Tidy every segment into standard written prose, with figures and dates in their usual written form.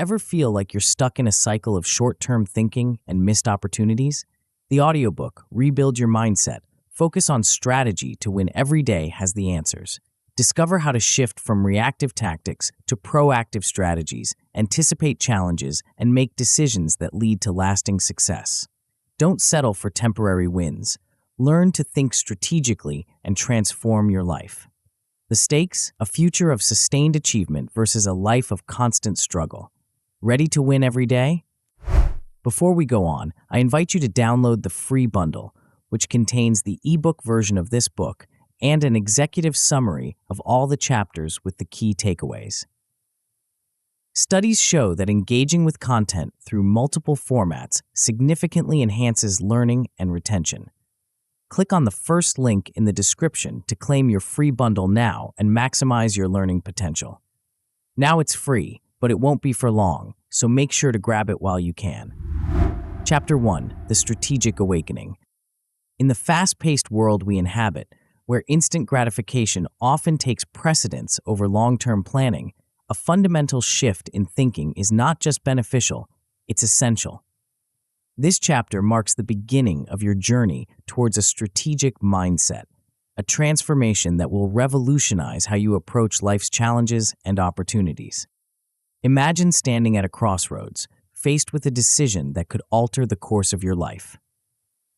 Ever feel like you're stuck in a cycle of short-term thinking and missed opportunities? The audiobook, Rebuild Your Mindset, focus on strategy to win every day has the answers. Discover how to shift from reactive tactics to proactive strategies, anticipate challenges, and make decisions that lead to lasting success. Don't settle for temporary wins. Learn to think strategically and transform your life. The stakes? A future of sustained achievement versus a life of constant struggle. Ready to win every day? Before we go on, I invite you to download the free bundle, which contains the ebook version of this book and an executive summary of all the chapters with the key takeaways. Studies show that engaging with content through multiple formats significantly enhances learning and retention. Click on the first link in the description to claim your free bundle now and maximize your learning potential. Now it's free, but it won't be for long, so make sure to grab it while you can. Chapter 1: The Strategic Awakening. In the fast-paced world we inhabit, where instant gratification often takes precedence over long-term planning, a fundamental shift in thinking is not just beneficial, it's essential. This chapter marks the beginning of your journey towards a strategic mindset, a transformation that will revolutionize how you approach life's challenges and opportunities. Imagine standing at a crossroads, faced with a decision that could alter the course of your life.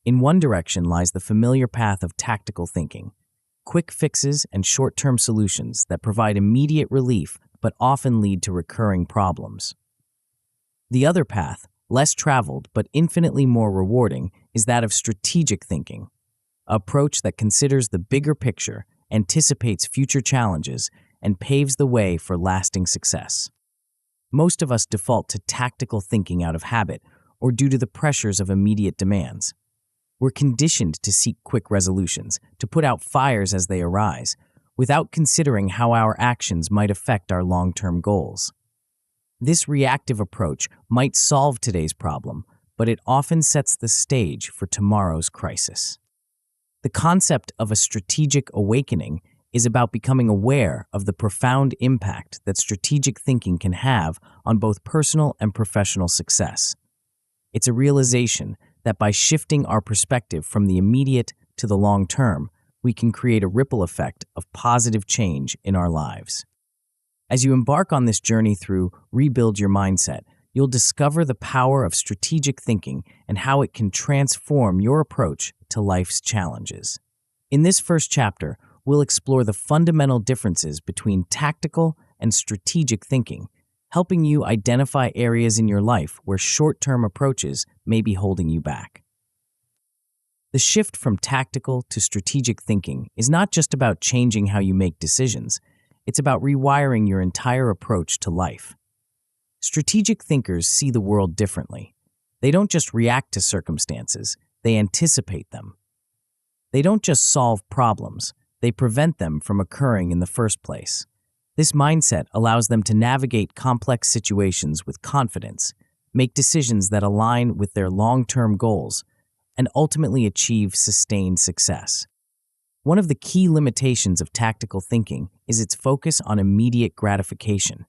In one direction lies the familiar path of tactical thinking, quick fixes and short-term solutions that provide immediate relief but often lead to recurring problems. The other path, less traveled but infinitely more rewarding, is that of strategic thinking, an approach that considers the bigger picture, anticipates future challenges, and paves the way for lasting success. Most of us default to tactical thinking out of habit or due to the pressures of immediate demands. We're conditioned to seek quick resolutions, to put out fires as they arise, without considering how our actions might affect our long-term goals. This reactive approach might solve today's problem, but it often sets the stage for tomorrow's crisis. The concept of a strategic awakening is about becoming aware of the profound impact that strategic thinking can have on both personal and professional success. It's a realization that by shifting our perspective from the immediate to the long term, we can create a ripple effect of positive change in our lives. As you embark on this journey through Rebuild Your Mindset, you'll discover the power of strategic thinking and how it can transform your approach to life's challenges. In this first chapter, we'll explore the fundamental differences between tactical and strategic thinking, helping you identify areas in your life where short-term approaches may be holding you back. The shift from tactical to strategic thinking is not just about changing how you make decisions, it's about rewiring your entire approach to life. Strategic thinkers see the world differently. They don't just react to circumstances, they anticipate them. They don't just solve problems, they prevent them from occurring in the first place. This mindset allows them to navigate complex situations with confidence, make decisions that align with their long-term goals, and ultimately achieve sustained success. One of the key limitations of tactical thinking is its focus on immediate gratification.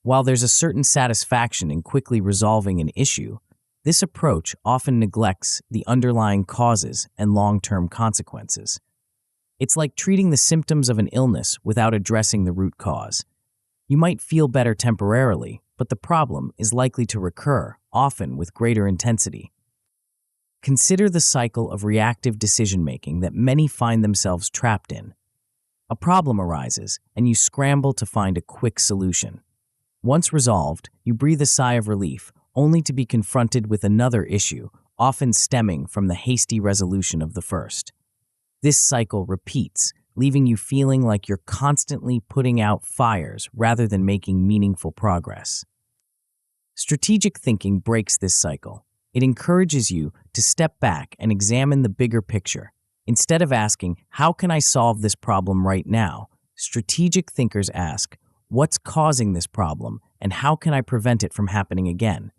While there's a certain satisfaction in quickly resolving an issue, this approach often neglects the underlying causes and long-term consequences. It's like treating the symptoms of an illness without addressing the root cause. You might feel better temporarily, but the problem is likely to recur, often with greater intensity. Consider the cycle of reactive decision-making that many find themselves trapped in. A problem arises, and you scramble to find a quick solution. Once resolved, you breathe a sigh of relief, only to be confronted with another issue, often stemming from the hasty resolution of the first. This cycle repeats, leaving you feeling like you're constantly putting out fires rather than making meaningful progress. Strategic thinking breaks this cycle. It encourages you to step back and examine the bigger picture. Instead of asking, "How can I solve this problem right now?" strategic thinkers ask, "What's causing this problem, and how can I prevent it from happening again?"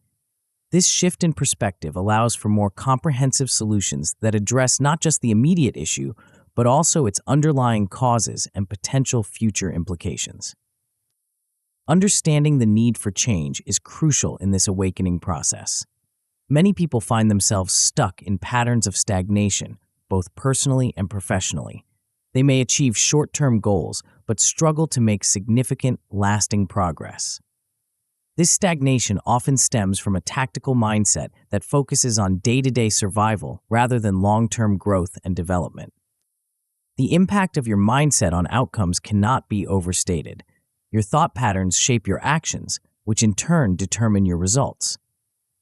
This shift in perspective allows for more comprehensive solutions that address not just the immediate issue, but also its underlying causes and potential future implications. Understanding the need for change is crucial in this awakening process. Many people find themselves stuck in patterns of stagnation, both personally and professionally. They may achieve short-term goals, but struggle to make significant, lasting progress. This stagnation often stems from a tactical mindset that focuses on day-to-day survival rather than long-term growth and development. The impact of your mindset on outcomes cannot be overstated. Your thought patterns shape your actions, which in turn determine your results.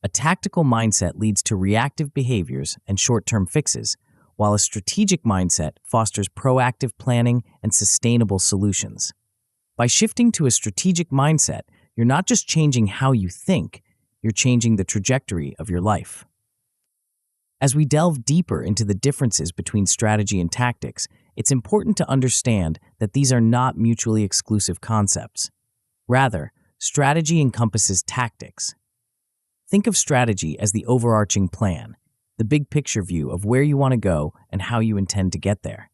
A tactical mindset leads to reactive behaviors and short-term fixes, while a strategic mindset fosters proactive planning and sustainable solutions. By shifting to a strategic mindset, you're not just changing how you think, you're changing the trajectory of your life. As we delve deeper into the differences between strategy and tactics, it's important to understand that these are not mutually exclusive concepts. Rather, strategy encompasses tactics. Think of strategy as the overarching plan, the big picture view of where you want to go and how you intend to get there.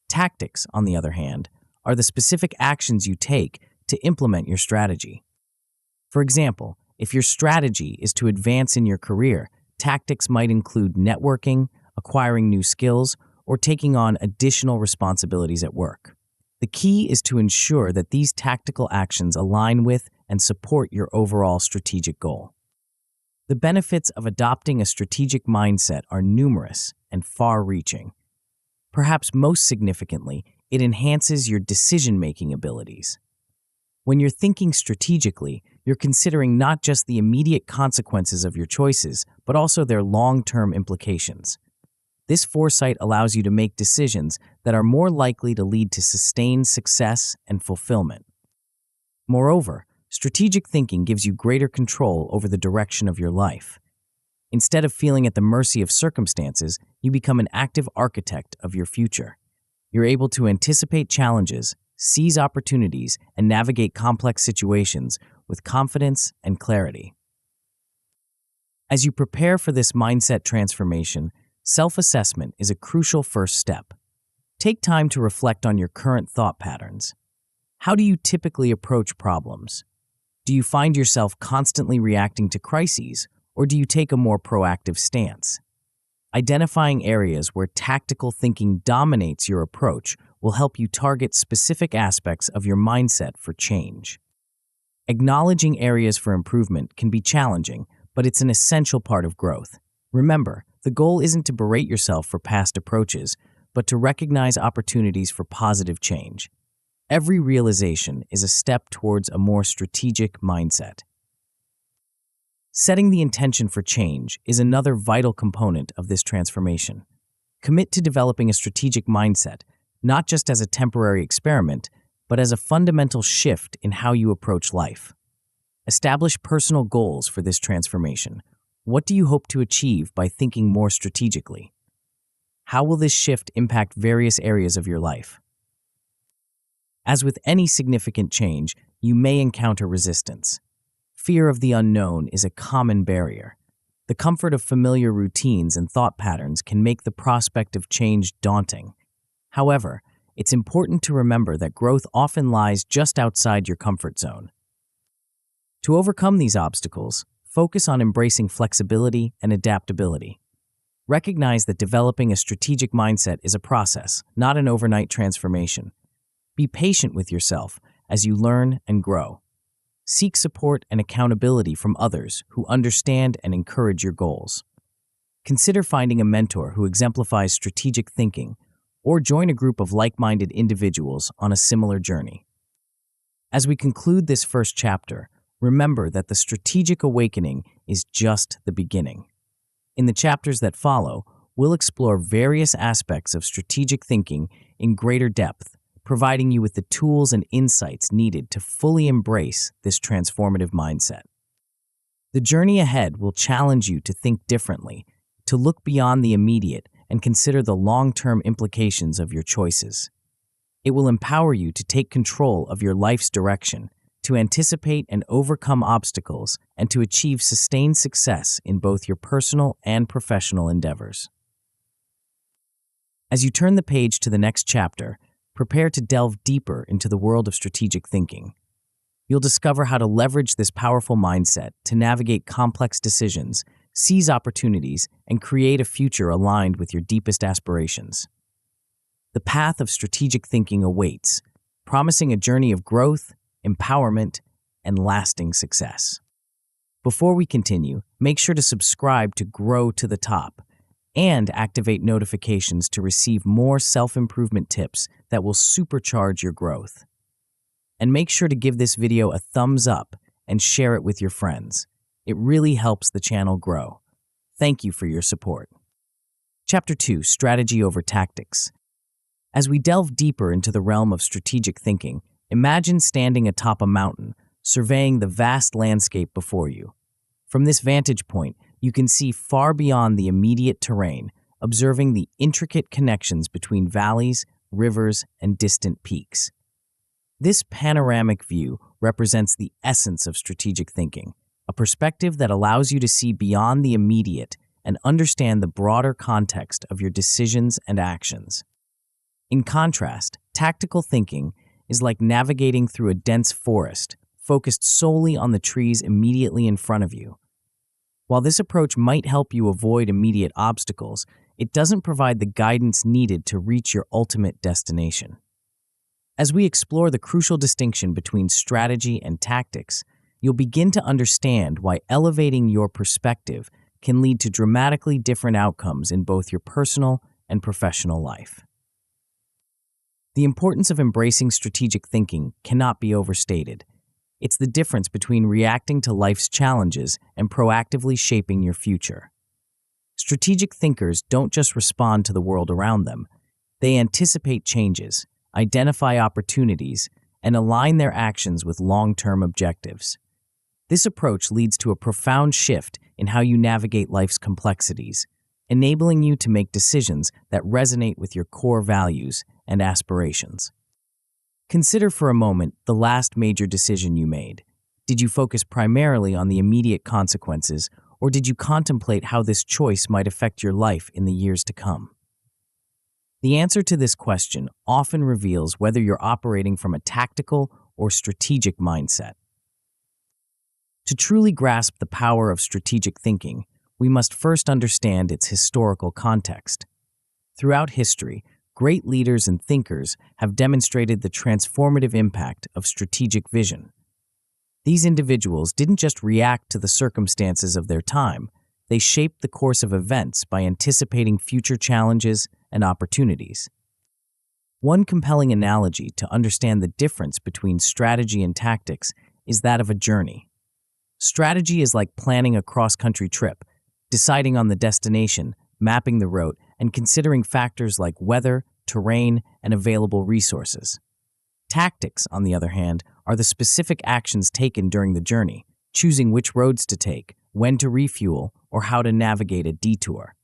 Tactics, on the other hand, are the specific actions you take to implement your strategy. For example, if your strategy is to advance in your career, tactics might include networking, acquiring new skills, or taking on additional responsibilities at work. The key is to ensure that these tactical actions align with and support your overall strategic goal. The benefits of adopting a strategic mindset are numerous and far-reaching. Perhaps most significantly, it enhances your decision-making abilities. When you're thinking strategically, you're considering not just the immediate consequences of your choices, but also their long-term implications. This foresight allows you to make decisions that are more likely to lead to sustained success and fulfillment. Moreover, strategic thinking gives you greater control over the direction of your life. Instead of feeling at the mercy of circumstances, you become an active architect of your future. You're able to anticipate challenges, seize opportunities, and navigate complex situations with confidence and clarity. As you prepare for this mindset transformation, self-assessment is a crucial first step. Take time to reflect on your current thought patterns. How do you typically approach problems? Do you find yourself constantly reacting to crises, or do you take a more proactive stance? Identifying areas where tactical thinking dominates your approach will help you target specific aspects of your mindset for change. Acknowledging areas for improvement can be challenging, but it's an essential part of growth. Remember, the goal isn't to berate yourself for past approaches, but to recognize opportunities for positive change. Every realization is a step towards a more strategic mindset. Setting the intention for change is another vital component of this transformation. Commit to developing a strategic mindset, not just as a temporary experiment, but as a fundamental shift in how you approach life. Establish personal goals for this transformation. What do you hope to achieve by thinking more strategically? How will this shift impact various areas of your life? As with any significant change, you may encounter resistance. Fear of the unknown is a common barrier. The comfort of familiar routines and thought patterns can make the prospect of change daunting. However, it's important to remember that growth often lies just outside your comfort zone. To overcome these obstacles, focus on embracing flexibility and adaptability. Recognize that developing a strategic mindset is a process, not an overnight transformation. Be patient with yourself as you learn and grow. Seek support and accountability from others who understand and encourage your goals. Consider finding a mentor who exemplifies strategic thinking, or join a group of like-minded individuals on a similar journey. As we conclude this first chapter, remember that the strategic awakening is just the beginning. In the chapters that follow, we'll explore various aspects of strategic thinking in greater depth, providing you with the tools and insights needed to fully embrace this transformative mindset. The journey ahead will challenge you to think differently, to look beyond the immediate and consider the long-term implications of your choices. It will empower you to take control of your life's direction, to anticipate and overcome obstacles, and to achieve sustained success in both your personal and professional endeavors. As you turn the page to the next chapter, prepare to delve deeper into the world of strategic thinking. You'll discover how to leverage this powerful mindset to navigate complex decisions, seize opportunities, and create a future aligned with your deepest aspirations. The path of strategic thinking awaits, promising a journey of growth, empowerment, and lasting success. Before we continue, make sure to subscribe to Grow to the Top and activate notifications to receive more self-improvement tips that will supercharge your growth. And make sure to give this video a thumbs up and share it with your friends. It really helps the channel grow. Thank you for your support. Chapter 2: Strategy over Tactics. As we delve deeper into the realm of strategic thinking, imagine standing atop a mountain, surveying the vast landscape before you. From this vantage point, you can see far beyond the immediate terrain, observing the intricate connections between valleys, rivers, and distant peaks. This panoramic view represents the essence of strategic thinking, a perspective that allows you to see beyond the immediate and understand the broader context of your decisions and actions. In contrast, tactical thinking is like navigating through a dense forest, focused solely on the trees immediately in front of you. While this approach might help you avoid immediate obstacles, it doesn't provide the guidance needed to reach your ultimate destination. As we explore the crucial distinction between strategy and tactics, you'll begin to understand why elevating your perspective can lead to dramatically different outcomes in both your personal and professional life. The importance of embracing strategic thinking cannot be overstated. It's the difference between reacting to life's challenges and proactively shaping your future. Strategic thinkers don't just respond to the world around them. They anticipate changes, identify opportunities, and align their actions with long-term objectives. This approach leads to a profound shift in how you navigate life's complexities, enabling you to make decisions that resonate with your core values and aspirations. Consider for a moment the last major decision you made. Did you focus primarily on the immediate consequences, or did you contemplate how this choice might affect your life in the years to come? The answer to this question often reveals whether you're operating from a tactical or strategic mindset. To truly grasp the power of strategic thinking, we must first understand its historical context. Throughout history, great leaders and thinkers have demonstrated the transformative impact of strategic vision. These individuals didn't just react to the circumstances of their time, they shaped the course of events by anticipating future challenges and opportunities. One compelling analogy to understand the difference between strategy and tactics is that of a journey. Strategy is like planning a cross-country trip, deciding on the destination, mapping the route, and considering factors like weather, terrain, and available resources. Tactics, on the other hand, are the specific actions taken during the journey, choosing which roads to take, when to refuel, or how to navigate a detour.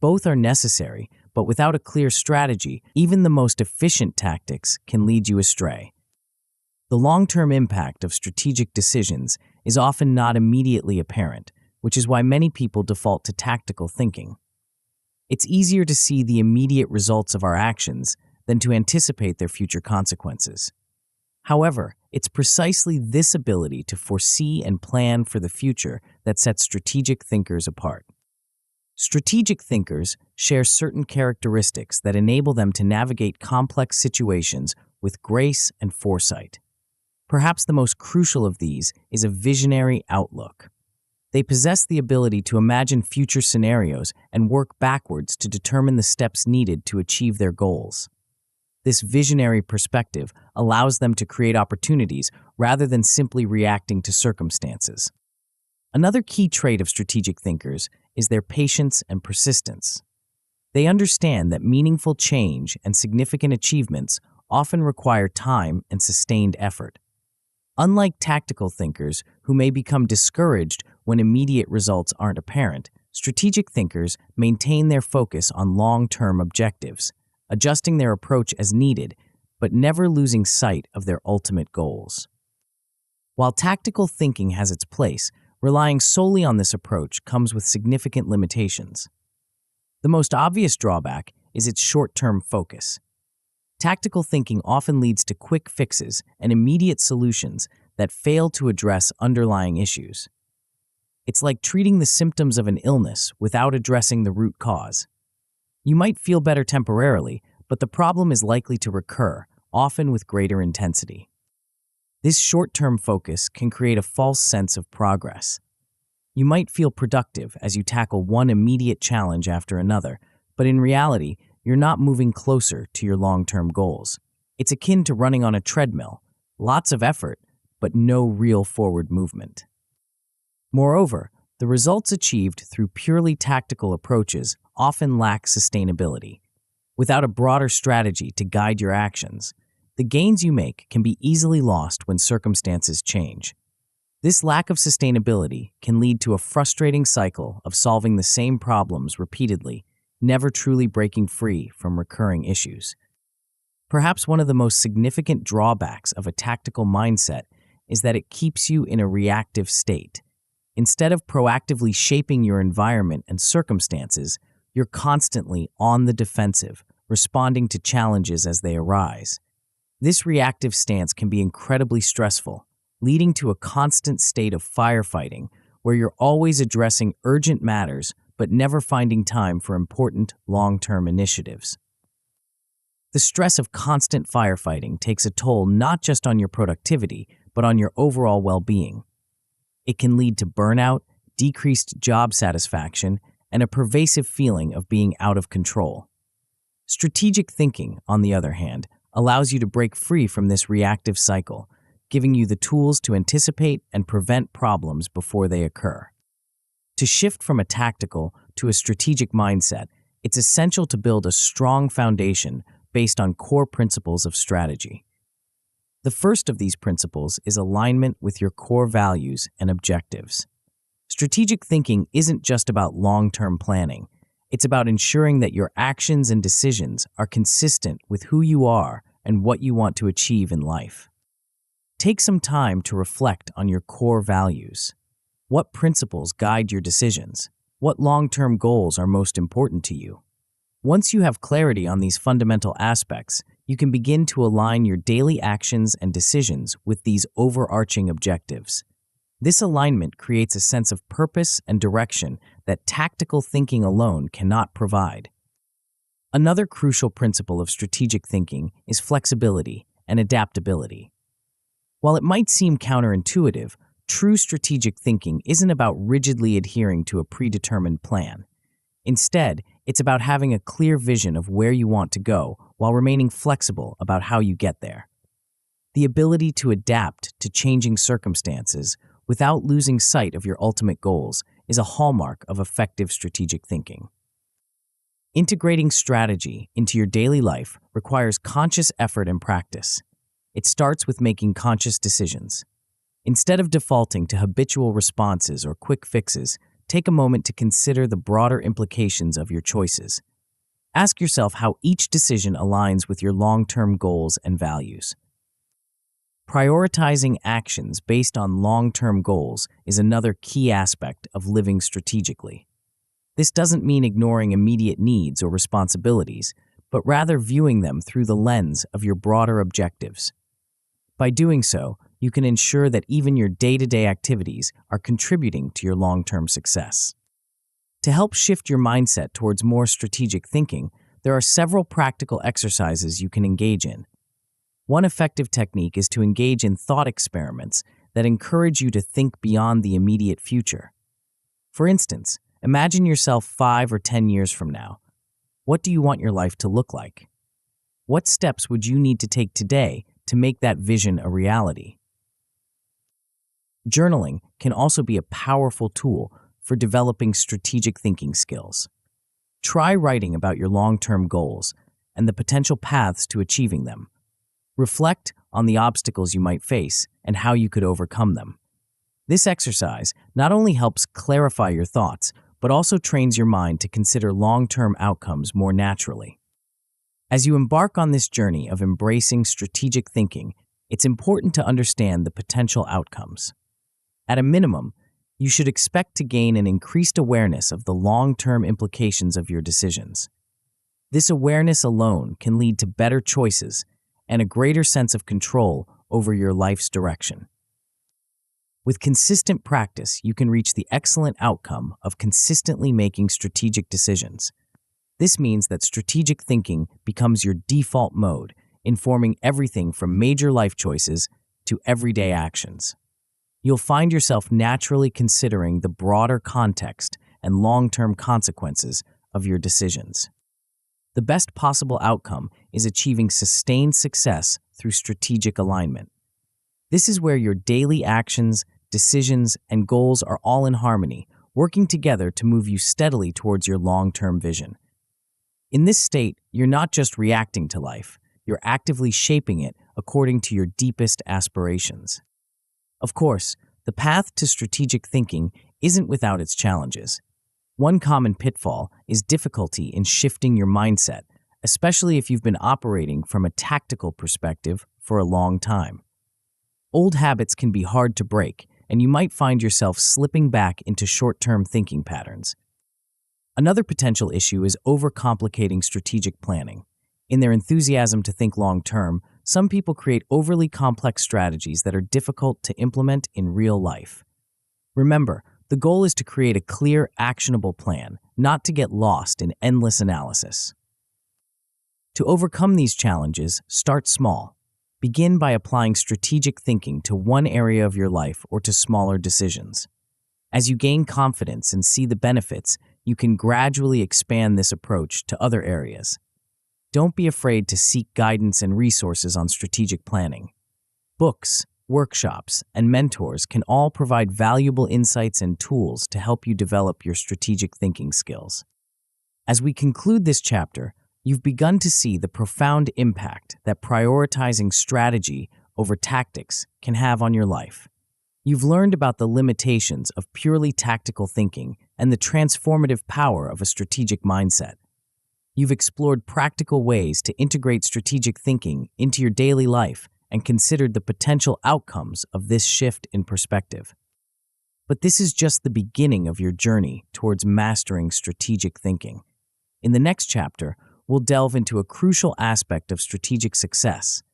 Both are necessary, but without a clear strategy, even the most efficient tactics can lead you astray. The long-term impact of strategic decisions is often not immediately apparent, which is why many people default to tactical thinking. It's easier to see the immediate results of our actions than to anticipate their future consequences. However, it's precisely this ability to foresee and plan for the future that sets strategic thinkers apart. Strategic thinkers share certain characteristics that enable them to navigate complex situations with grace and foresight. Perhaps the most crucial of these is a visionary outlook. They possess the ability to imagine future scenarios and work backwards to determine the steps needed to achieve their goals. This visionary perspective allows them to create opportunities rather than simply reacting to circumstances. Another key trait of strategic thinkers is their patience and persistence. They understand that meaningful change and significant achievements often require time and sustained effort. Unlike tactical thinkers who may become discouraged when immediate results aren't apparent, strategic thinkers maintain their focus on long-term objectives, adjusting their approach as needed, but never losing sight of their ultimate goals. While tactical thinking has its place, relying solely on this approach comes with significant limitations. The most obvious drawback is its short-term focus. Tactical thinking often leads to quick fixes and immediate solutions that fail to address underlying issues. It's like treating the symptoms of an illness without addressing the root cause. You might feel better temporarily, but the problem is likely to recur, often with greater intensity. This short-term focus can create a false sense of progress. You might feel productive as you tackle one immediate challenge after another, but in reality, you're not moving closer to your long-term goals. It's akin to running on a treadmill, lots of effort, but no real forward movement. Moreover, the results achieved through purely tactical approaches often lack sustainability. Without a broader strategy to guide your actions, the gains you make can be easily lost when circumstances change. This lack of sustainability can lead to a frustrating cycle of solving the same problems repeatedly, never truly breaking free from recurring issues. Perhaps one of the most significant drawbacks of a tactical mindset is that it keeps you in a reactive state. Instead of proactively shaping your environment and circumstances, you're constantly on the defensive, responding to challenges as they arise. This reactive stance can be incredibly stressful, leading to a constant state of firefighting where you're always addressing urgent matters but never finding time for important long-term initiatives. The stress of constant firefighting takes a toll not just on your productivity, but on your overall well-being. It can lead to burnout, decreased job satisfaction, and a pervasive feeling of being out of control. Strategic thinking, on the other hand, allows you to break free from this reactive cycle, giving you the tools to anticipate and prevent problems before they occur. To shift from a tactical to a strategic mindset, it's essential to build a strong foundation based on core principles of strategy. The first of these principles is alignment with your core values and objectives. Strategic thinking isn't just about long-term planning. It's about ensuring that your actions and decisions are consistent with who you are and what you want to achieve in life. Take some time to reflect on your core values. What principles guide your decisions? What long-term goals are most important to you? Once you have clarity on these fundamental aspects, you can begin to align your daily actions and decisions with these overarching objectives. This alignment creates a sense of purpose and direction that tactical thinking alone cannot provide. Another crucial principle of strategic thinking is flexibility and adaptability. While it might seem counterintuitive, true strategic thinking isn't about rigidly adhering to a predetermined plan. Instead, it's about having a clear vision of where you want to go while remaining flexible about how you get there. The ability to adapt to changing circumstances without losing sight of your ultimate goals is a hallmark of effective strategic thinking. Integrating strategy into your daily life requires conscious effort and practice. It starts with making conscious decisions. Instead of defaulting to habitual responses or quick fixes, take a moment to consider the broader implications of your choices. Ask yourself how each decision aligns with your long-term goals and values. Prioritizing actions based on long-term goals is another key aspect of living strategically. This doesn't mean ignoring immediate needs or responsibilities, but rather viewing them through the lens of your broader objectives. By doing so, you can ensure that even your day-to-day activities are contributing to your long-term success. To help shift your mindset towards more strategic thinking, there are several practical exercises you can engage in. One effective technique is to engage in thought experiments that encourage you to think beyond the immediate future. For instance, imagine yourself 5 or 10 years from now. What do you want your life to look like? What steps would you need to take today to make that vision a reality? Journaling can also be a powerful tool for developing strategic thinking skills. Try writing about your long-term goals and the potential paths to achieving them. Reflect on the obstacles you might face and how you could overcome them. This exercise not only helps clarify your thoughts, but also trains your mind to consider long-term outcomes more naturally. As you embark on this journey of embracing strategic thinking, it's important to understand the potential outcomes. At a minimum, you should expect to gain an increased awareness of the long-term implications of your decisions. This awareness alone can lead to better choices and a greater sense of control over your life's direction. With consistent practice, you can reach the excellent outcome of consistently making strategic decisions. This means that strategic thinking becomes your default mode, informing everything from major life choices to everyday actions. You'll find yourself naturally considering the broader context and long-term consequences of your decisions. The best possible outcome is achieving sustained success through strategic alignment. This is where your daily actions, decisions, and goals are all in harmony, working together to move you steadily towards your long-term vision. In this state, you're not just reacting to life, you're actively shaping it according to your deepest aspirations. Of course, the path to strategic thinking isn't without its challenges. One common pitfall is difficulty in shifting your mindset, especially if you've been operating from a tactical perspective for a long time. Old habits can be hard to break, and you might find yourself slipping back into short-term thinking patterns. Another potential issue is overcomplicating strategic planning. In their enthusiasm to think long-term, some people create overly complex strategies that are difficult to implement in real life. Remember, the goal is to create a clear, actionable plan, not to get lost in endless analysis. To overcome these challenges, start small. Begin by applying strategic thinking to one area of your life or to smaller decisions. As you gain confidence and see the benefits, you can gradually expand this approach to other areas. Don't be afraid to seek guidance and resources on strategic planning. Books, workshops, and mentors can all provide valuable insights and tools to help you develop your strategic thinking skills. As we conclude this chapter, you've begun to see the profound impact that prioritizing strategy over tactics can have on your life. You've learned about the limitations of purely tactical thinking and the transformative power of a strategic mindset. You've explored practical ways to integrate strategic thinking into your daily life and considered the potential outcomes of this shift in perspective. But this is just the beginning of your journey towards mastering strategic thinking. In the next chapter, we'll delve into a crucial aspect of strategic success,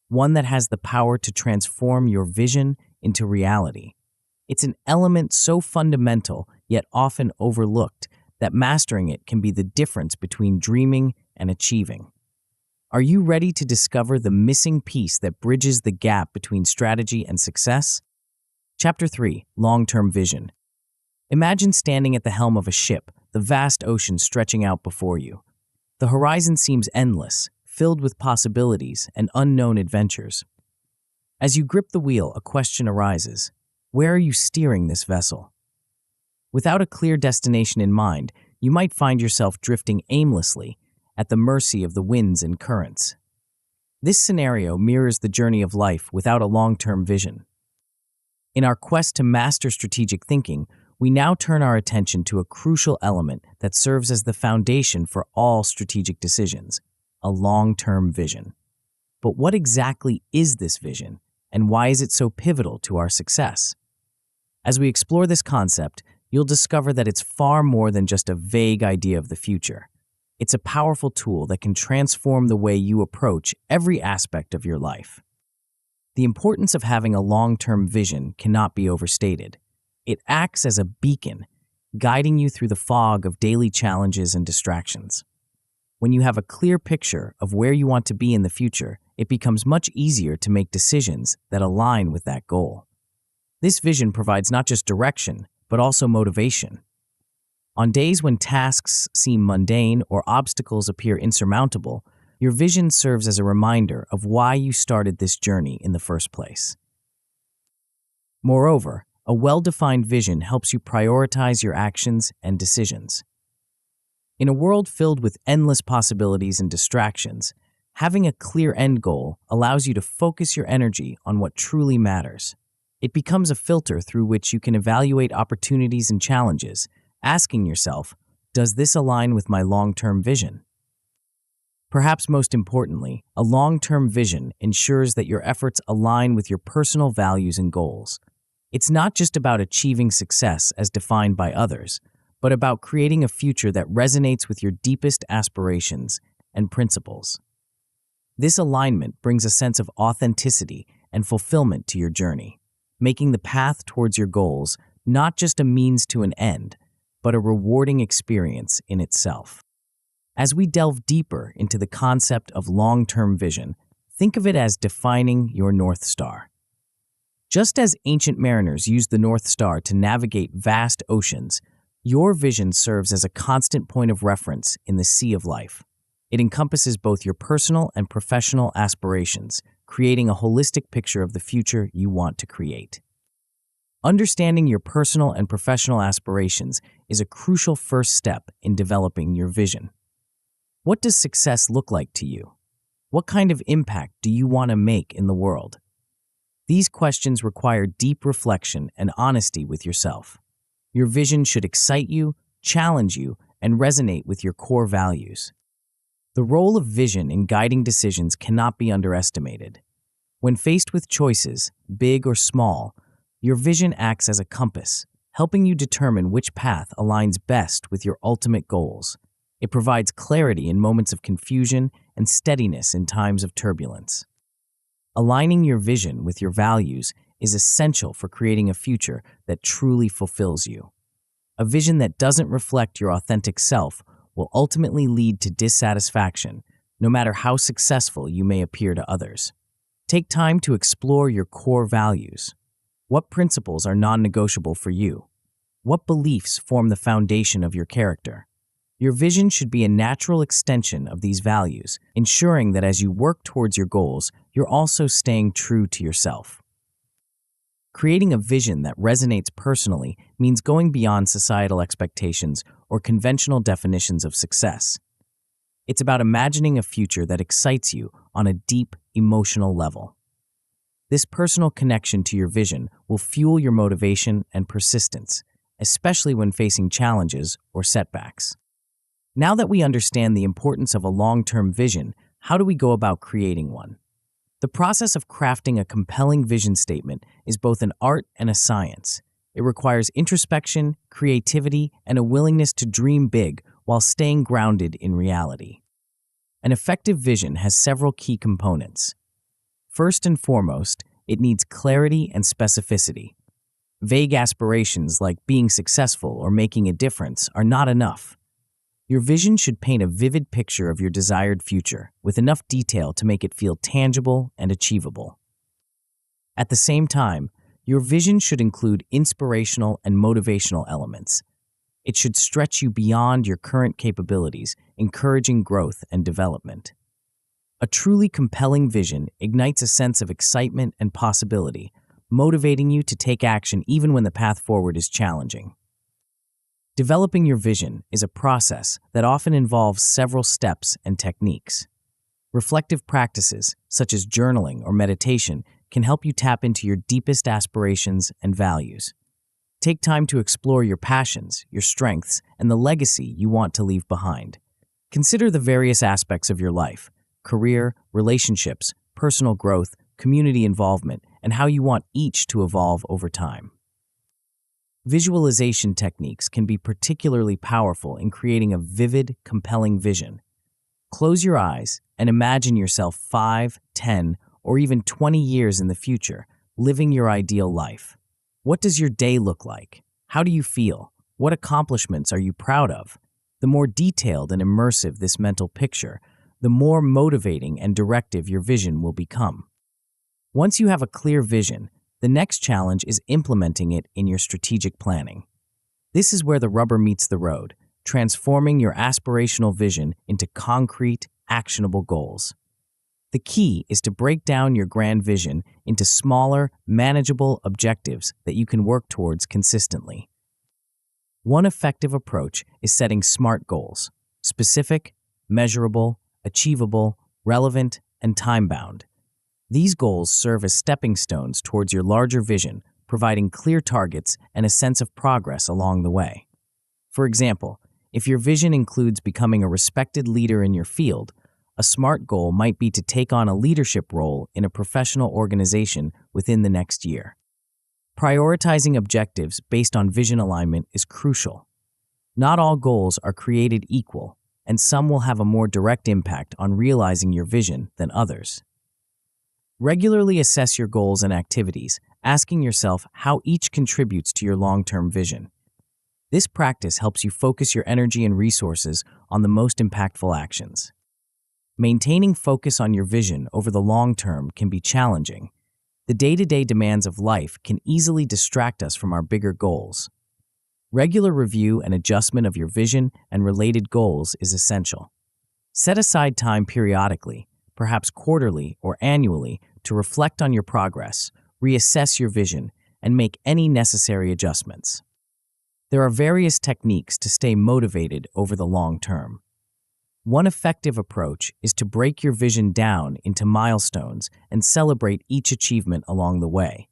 one that has the power to transform your vision into reality. It's an element so fundamental yet often overlooked that mastering it can be the difference between dreaming and achieving. Are you ready to discover the missing piece that bridges the gap between strategy and success? Chapter 3: Long-Term Vision. Imagine standing at the helm of a ship, the vast ocean stretching out before you. The horizon seems endless, filled with possibilities and unknown adventures. As you grip the wheel, a question arises. Where are you steering this vessel? Without a clear destination in mind, you might find yourself drifting aimlessly at the mercy of the winds and currents. This scenario mirrors the journey of life without a long-term vision. In our quest to master strategic thinking, we now turn our attention to a crucial element that serves as the foundation for all strategic decisions: a long-term vision. But what exactly is this vision, and why is it so pivotal to our success? As we explore this concept, you'll discover that it's far more than just a vague idea of the future. It's a powerful tool that can transform the way you approach every aspect of your life. The importance of having a long-term vision cannot be overstated. It acts as a beacon, guiding you through the fog of daily challenges and distractions. When you have a clear picture of where you want to be in the future, it becomes much easier to make decisions that align with that goal. This vision provides not just direction, but also motivation. On days when tasks seem mundane or obstacles appear insurmountable, your vision serves as a reminder of why you started this journey in the first place. Moreover, a well-defined vision helps you prioritize your actions and decisions. In a world filled with endless possibilities and distractions, having a clear end goal allows you to focus your energy on what truly matters. It becomes a filter through which you can evaluate opportunities and challenges, asking yourself, does this align with my long-term vision? Perhaps most importantly, a long-term vision ensures that your efforts align with your personal values and goals. It's not just about achieving success as defined by others, but about creating a future that resonates with your deepest aspirations and principles. This alignment brings a sense of authenticity and fulfillment to your journey. making the path towards your goals not just a means to an end, but a rewarding experience in itself. As we delve deeper into the concept of long-term vision, think of it as defining your North Star. Just as ancient mariners used the North Star to navigate vast oceans, your vision serves as a constant point of reference in the sea of life. It encompasses both your personal and professional aspirations, creating a holistic picture of the future you want to create. Understanding your personal and professional aspirations is a crucial first step in developing your vision. What does success look like to you? What kind of impact do you want to make in the world? These questions require deep reflection and honesty with yourself. Your vision should excite you, challenge you, and resonate with your core values. The role of vision in guiding decisions cannot be underestimated. When faced with choices, big or small, your vision acts as a compass, helping you determine which path aligns best with your ultimate goals. It provides clarity in moments of confusion and steadiness in times of turbulence. Aligning your vision with your values is essential for creating a future that truly fulfills you. A vision that doesn't reflect your authentic self will ultimately lead to dissatisfaction, no matter how successful you may appear to others. Take time to explore your core values. What principles are non-negotiable for you? What beliefs form the foundation of your character? Your vision should be a natural extension of these values, ensuring that as you work towards your goals, you're also staying true to yourself. Creating a vision that resonates personally means going beyond societal expectations or conventional definitions of success. It's about imagining a future that excites you on a deep, emotional level. This personal connection to your vision will fuel your motivation and persistence, especially when facing challenges or setbacks. Now that we understand the importance of a long-term vision, how do we go about creating one? The process of crafting a compelling vision statement is both an art and a science. It requires introspection, creativity, and a willingness to dream big while staying grounded in reality. An effective vision has several key components. First and foremost, it needs clarity and specificity. Vague aspirations like being successful or making a difference are not enough. Your vision should paint a vivid picture of your desired future, with enough detail to make it feel tangible and achievable. At the same time, your vision should include inspirational and motivational elements. It should stretch you beyond your current capabilities, encouraging growth and development. A truly compelling vision ignites a sense of excitement and possibility, motivating you to take action even when the path forward is challenging. Developing your vision is a process that often involves several steps and techniques. Reflective practices, such as journaling or meditation, can help you tap into your deepest aspirations and values. Take time to explore your passions, your strengths, and the legacy you want to leave behind. Consider the various aspects of your life: career, relationships, personal growth, community involvement, and how you want each to evolve over time. Visualization techniques can be particularly powerful in creating a vivid, compelling vision. Close your eyes and imagine yourself 5, 10, or even 20 years in the future, living your ideal life. What does your day look like? How do you feel? What accomplishments are you proud of? The more detailed and immersive this mental picture, the more motivating and directive your vision will become. Once you have a clear vision, the next challenge is implementing it in your strategic planning. This is where the rubber meets the road, transforming your aspirational vision into concrete, actionable goals. The key is to break down your grand vision into smaller, manageable objectives that you can work towards consistently. One effective approach is setting SMART goals: specific, measurable, achievable, relevant, and time-bound. These goals serve as stepping stones towards your larger vision, providing clear targets and a sense of progress along the way. For example, if your vision includes becoming a respected leader in your field, a SMART goal might be to take on a leadership role in a professional organization within the next year. Prioritizing objectives based on vision alignment is crucial. Not all goals are created equal, and some will have a more direct impact on realizing your vision than others. Regularly assess your goals and activities, asking yourself how each contributes to your long-term vision. This practice helps you focus your energy and resources on the most impactful actions. Maintaining focus on your vision over the long term can be challenging. The day-to-day demands of life can easily distract us from our bigger goals. Regular review and adjustment of your vision and related goals is essential. Set aside time periodically, perhaps quarterly or annually, to reflect on your progress, reassess your vision, and make any necessary adjustments. There are various techniques to stay motivated over the long term. One effective approach is to break your vision down into milestones and celebrate each achievement along the way.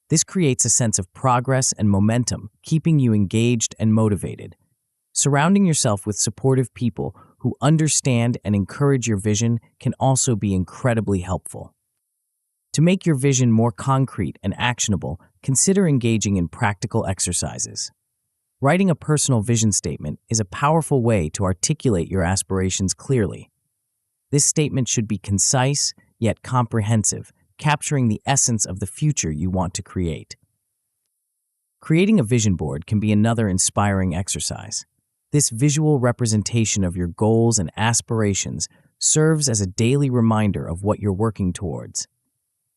This creates a sense of progress and momentum, keeping you engaged and motivated. Surrounding yourself with supportive people who understand and encourage your vision can also be incredibly helpful. To make your vision more concrete and actionable, consider engaging in practical exercises. Writing a personal vision statement is a powerful way to articulate your aspirations clearly. This statement should be concise, yet comprehensive, capturing the essence of the future you want to create. Creating a vision board can be another inspiring exercise. This visual representation of your goals and aspirations serves as a daily reminder of what you're working towards.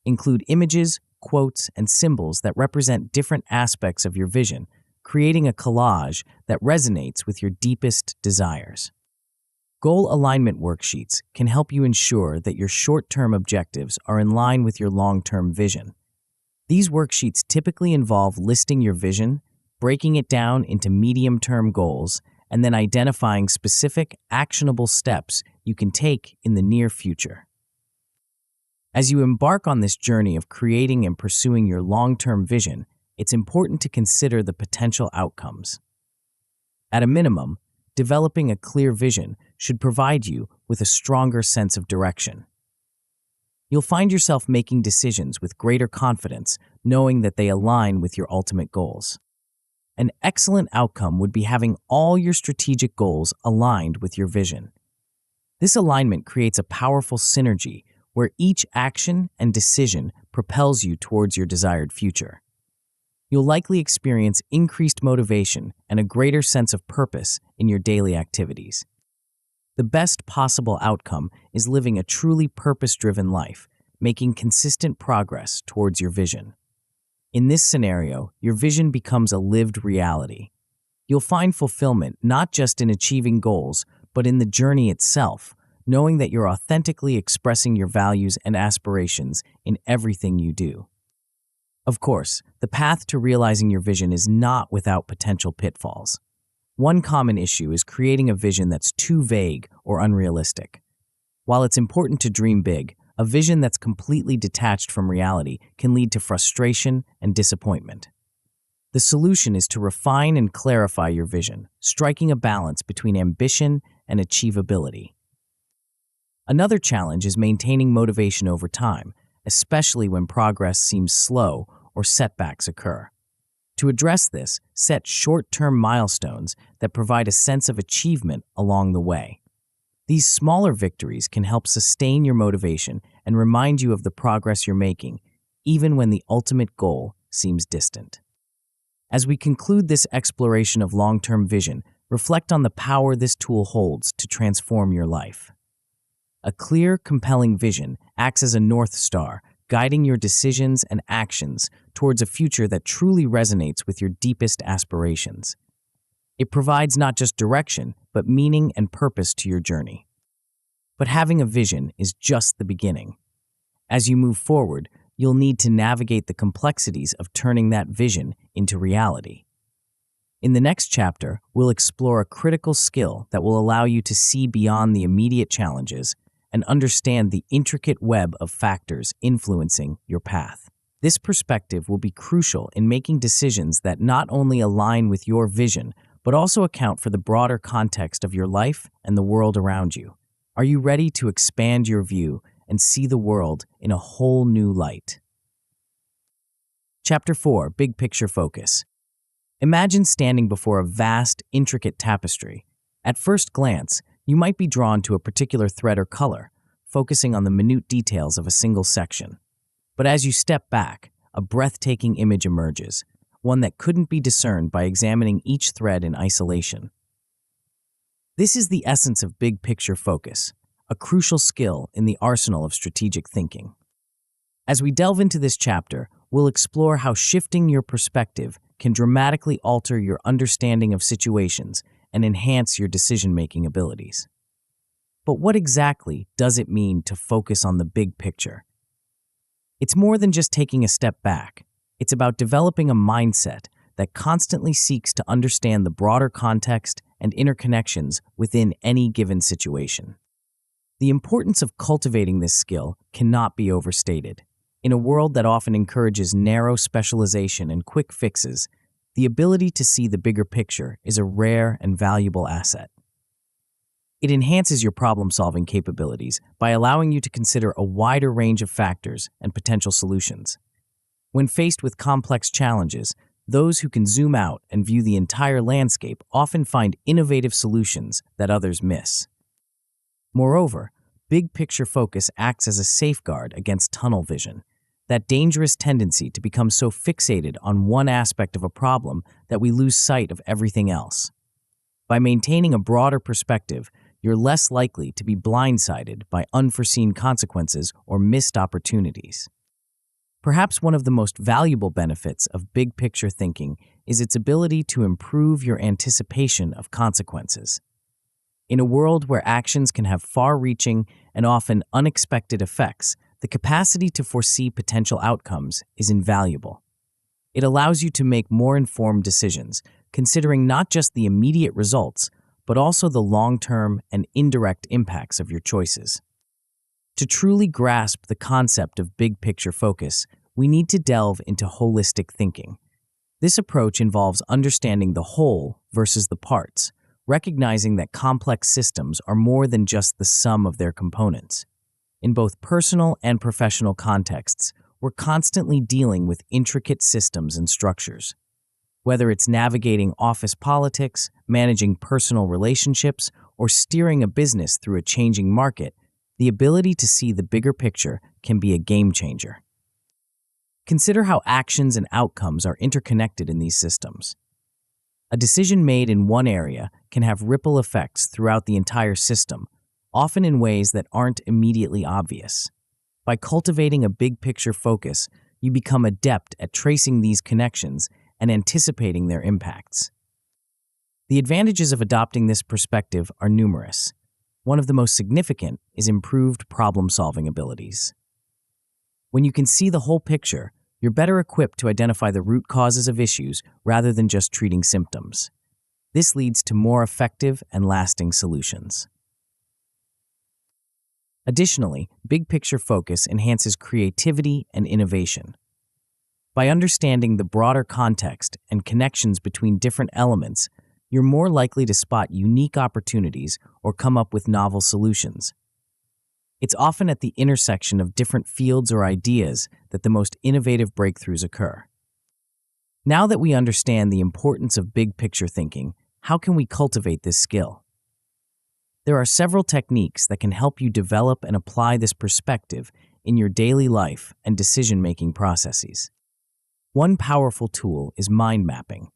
Include images, quotes, and symbols that represent different aspects of your vision, creating a collage that resonates with your deepest desires. Goal alignment worksheets can help you ensure that your short-term objectives are in line with your long-term vision. These worksheets typically involve listing your vision, breaking it down into medium-term goals, and then identifying specific, actionable steps you can take in the near future. As you embark on this journey of creating and pursuing your long-term vision, it's important to consider the potential outcomes. At a minimum, developing a clear vision should provide you with a stronger sense of direction. You'll find yourself making decisions with greater confidence, knowing that they align with your ultimate goals. An excellent outcome would be having all your strategic goals aligned with your vision. This alignment creates a powerful synergy where each action and decision propels you towards your desired future. You'll likely experience increased motivation and a greater sense of purpose in your daily activities. The best possible outcome is living a truly purpose-driven life, making consistent progress towards your vision. In this scenario, your vision becomes a lived reality. You'll find fulfillment not just in achieving goals, but in the journey itself, knowing that you're authentically expressing your values and aspirations in everything you do. Of course, the path to realizing your vision is not without potential pitfalls. One common issue is creating a vision that's too vague or unrealistic. While it's important to dream big, a vision that's completely detached from reality can lead to frustration and disappointment. The solution is to refine and clarify your vision, striking a balance between ambition and achievability. Another challenge is maintaining motivation over time, especially when progress seems slow or setbacks occur. To address this, set short-term milestones that provide a sense of achievement along the way. These smaller victories can help sustain your motivation and remind you of the progress you're making, even when the ultimate goal seems distant. As we conclude this exploration of long-term vision, reflect on the power this tool holds to transform your life. A clear, compelling vision acts as a North Star, guiding your decisions and actions towards a future that truly resonates with your deepest aspirations. It provides not just direction, but meaning and purpose to your journey. But having a vision is just the beginning. As you move forward, you'll need to navigate the complexities of turning that vision into reality. In the next chapter, we'll explore a critical skill that will allow you to see beyond the immediate challenges and understand the intricate web of factors influencing your path. This perspective will be crucial in making decisions that not only align with your vision, but also account for the broader context of your life and the world around you. Are you ready to expand your view and see the world in a whole new light? Chapter 4, Big Picture Focus. Imagine standing before a vast, intricate tapestry. At first glance, you might be drawn to a particular thread or color, focusing on the minute details of a single section. But as you step back, a breathtaking image emerges, one that couldn't be discerned by examining each thread in isolation. This is the essence of big picture focus, a crucial skill in the arsenal of strategic thinking. As we delve into this chapter, we'll explore how shifting your perspective can dramatically alter your understanding of situations and enhance your decision-making abilities. But what exactly does it mean to focus on the big picture? It's more than just taking a step back. It's about developing a mindset that constantly seeks to understand the broader context and interconnections within any given situation. The importance of cultivating this skill cannot be overstated. In a world that often encourages narrow specialization and quick fixes, the ability to see the bigger picture is a rare and valuable asset. It enhances your problem-solving capabilities by allowing you to consider a wider range of factors and potential solutions. When faced with complex challenges, those who can zoom out and view the entire landscape often find innovative solutions that others miss. Moreover, big picture focus acts as a safeguard against tunnel vision, that dangerous tendency to become so fixated on one aspect of a problem that we lose sight of everything else. By maintaining a broader perspective, you're less likely to be blindsided by unforeseen consequences or missed opportunities. Perhaps one of the most valuable benefits of big picture thinking is its ability to improve your anticipation of consequences. In a world where actions can have far-reaching and often unexpected effects, the capacity to foresee potential outcomes is invaluable. It allows you to make more informed decisions, considering not just the immediate results, but also the long-term and indirect impacts of your choices. To truly grasp the concept of big picture focus, we need to delve into holistic thinking. This approach involves understanding the whole versus the parts, recognizing that complex systems are more than just the sum of their components. In both personal and professional contexts, we're constantly dealing with intricate systems and structures. Whether it's navigating office politics, managing personal relationships, or steering a business through a changing market, the ability to see the bigger picture can be a game changer. Consider how actions and outcomes are interconnected in these systems. A decision made in one area can have ripple effects throughout the entire system, often in ways that aren't immediately obvious. By cultivating a big picture focus, you become adept at tracing these connections and anticipating their impacts. The advantages of adopting this perspective are numerous. One of the most significant is improved problem-solving abilities. When you can see the whole picture, you're better equipped to identify the root causes of issues rather than just treating symptoms. This leads to more effective and lasting solutions. Additionally, big picture focus enhances creativity and innovation. By understanding the broader context and connections between different elements, you're more likely to spot unique opportunities or come up with novel solutions. It's often at the intersection of different fields or ideas that the most innovative breakthroughs occur. Now that we understand the importance of big picture thinking, how can we cultivate this skill? There are several techniques that can help you develop and apply this perspective in your daily life and decision-making processes. One powerful tool is mind mapping.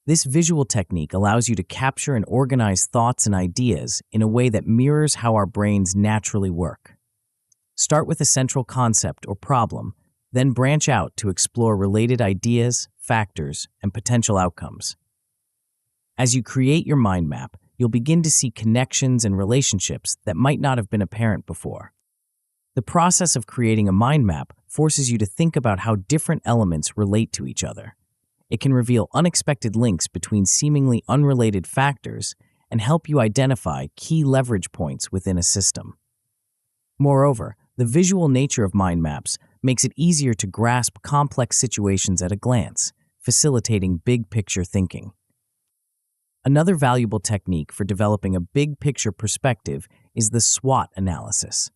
This visual technique allows you to capture and organize thoughts and ideas in a way that mirrors how our brains naturally work. Start with a central concept or problem, then branch out to explore related ideas, factors, and potential outcomes. As you create your mind map, you'll begin to see connections and relationships that might not have been apparent before. The process of creating a mind map forces you to think about how different elements relate to each other. It can reveal unexpected links between seemingly unrelated factors and help you identify key leverage points within a system. Moreover, the visual nature of mind maps makes it easier to grasp complex situations at a glance, facilitating big picture thinking. Another valuable technique for developing a big picture perspective is the SWOT analysis.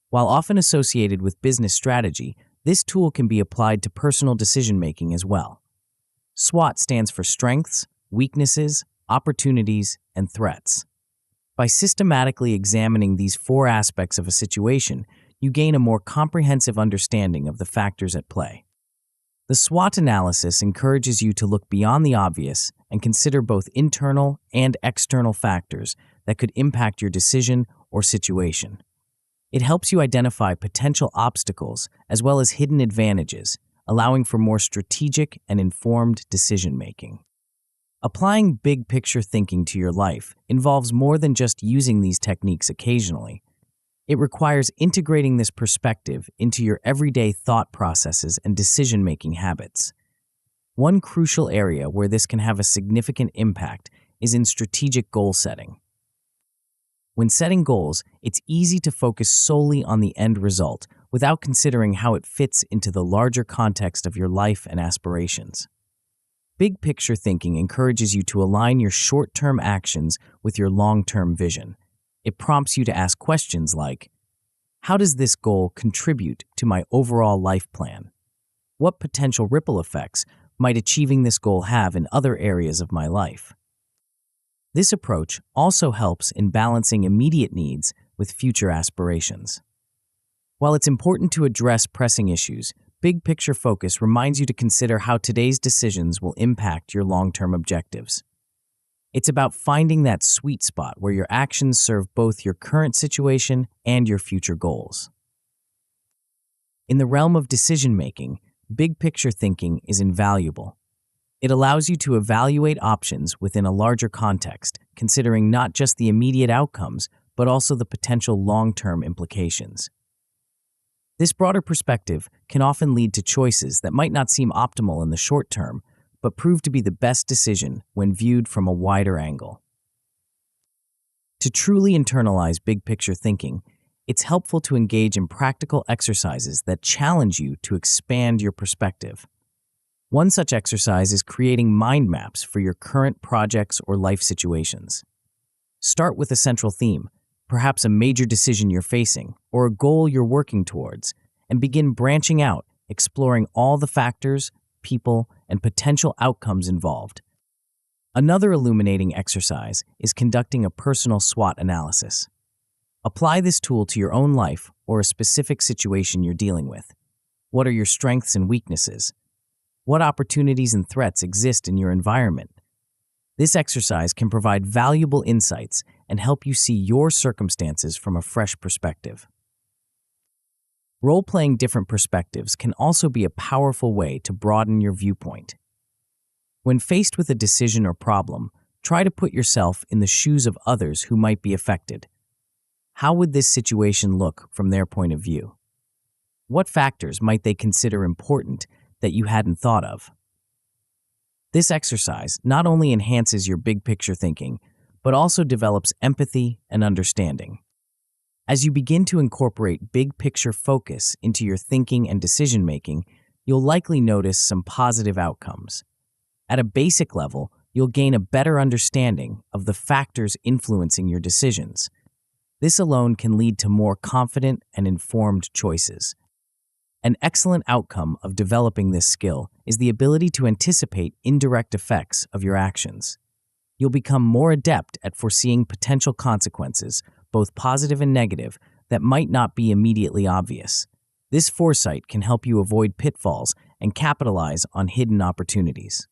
While often associated with business strategy, this tool can be applied to personal decision-making as well. SWOT stands for strengths, weaknesses, opportunities, and threats. By systematically examining these four aspects of a situation, you gain a more comprehensive understanding of the factors at play. The SWOT analysis encourages you to look beyond the obvious and consider both internal and external factors that could impact your decision or situation. It helps you identify potential obstacles as well as hidden advantages, allowing for more strategic and informed decision-making. Applying big picture thinking to your life involves more than just using these techniques occasionally. It requires integrating this perspective into your everyday thought processes and decision-making habits. One crucial area where this can have a significant impact is in strategic goal setting. When setting goals, it's easy to focus solely on the end result without considering how it fits into the larger context of your life and aspirations. Big picture thinking encourages you to align your short-term actions with your long-term vision. It prompts you to ask questions like, how does this goal contribute to my overall life plan? What potential ripple effects might achieving this goal have in other areas of my life? This approach also helps in balancing immediate needs with future aspirations. While it's important to address pressing issues, big picture focus reminds you to consider how today's decisions will impact your long-term objectives. It's about finding that sweet spot where your actions serve both your current situation and your future goals. In the realm of decision-making, big picture thinking is invaluable. It allows you to evaluate options within a larger context, considering not just the immediate outcomes, but also the potential long-term implications. This broader perspective can often lead to choices that might not seem optimal in the short term, but prove to be the best decision when viewed from a wider angle. To truly internalize big picture thinking, it's helpful to engage in practical exercises that challenge you to expand your perspective. One such exercise is creating mind maps for your current projects or life situations. Start with a central theme, perhaps a major decision you're facing or a goal you're working towards, and begin branching out, exploring all the factors, people, and potential outcomes involved. Another illuminating exercise is conducting a personal SWOT analysis. Apply this tool to your own life or a specific situation you're dealing with. What are your strengths and weaknesses? What opportunities and threats exist in your environment? This exercise can provide valuable insights and help you see your circumstances from a fresh perspective. Role-playing different perspectives can also be a powerful way to broaden your viewpoint. When faced with a decision or problem, try to put yourself in the shoes of others who might be affected. How would this situation look from their point of view? What factors might they consider important that you hadn't thought of? This exercise not only enhances your big picture thinking, but also develops empathy and understanding. As you begin to incorporate big picture focus into your thinking and decision making, you'll likely notice some positive outcomes. At a basic level, you'll gain a better understanding of the factors influencing your decisions. This alone can lead to more confident and informed choices. An excellent outcome of developing this skill is the ability to anticipate indirect effects of your actions. You'll become more adept at foreseeing potential consequences, both positive and negative, that might not be immediately obvious. This foresight can help you avoid pitfalls and capitalize on hidden opportunities.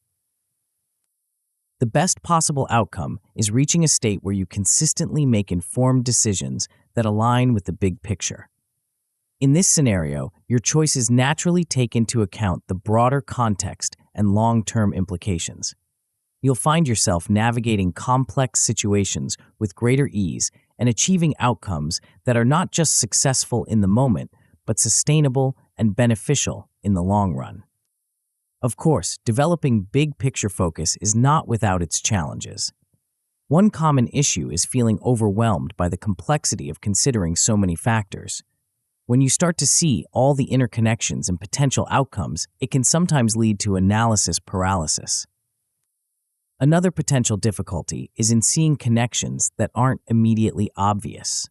The best possible outcome is reaching a state where you consistently make informed decisions that align with the big picture. In this scenario, your choices naturally take into account the broader context and long-term implications. You'll find yourself navigating complex situations with greater ease and achieving outcomes that are not just successful in the moment, but sustainable and beneficial in the long run. Of course, developing big picture focus is not without its challenges. One common issue is feeling overwhelmed by the complexity of considering so many factors. When you start to see all the interconnections and potential outcomes, it can sometimes lead to analysis paralysis. Another potential difficulty is in seeing connections that aren't immediately obvious.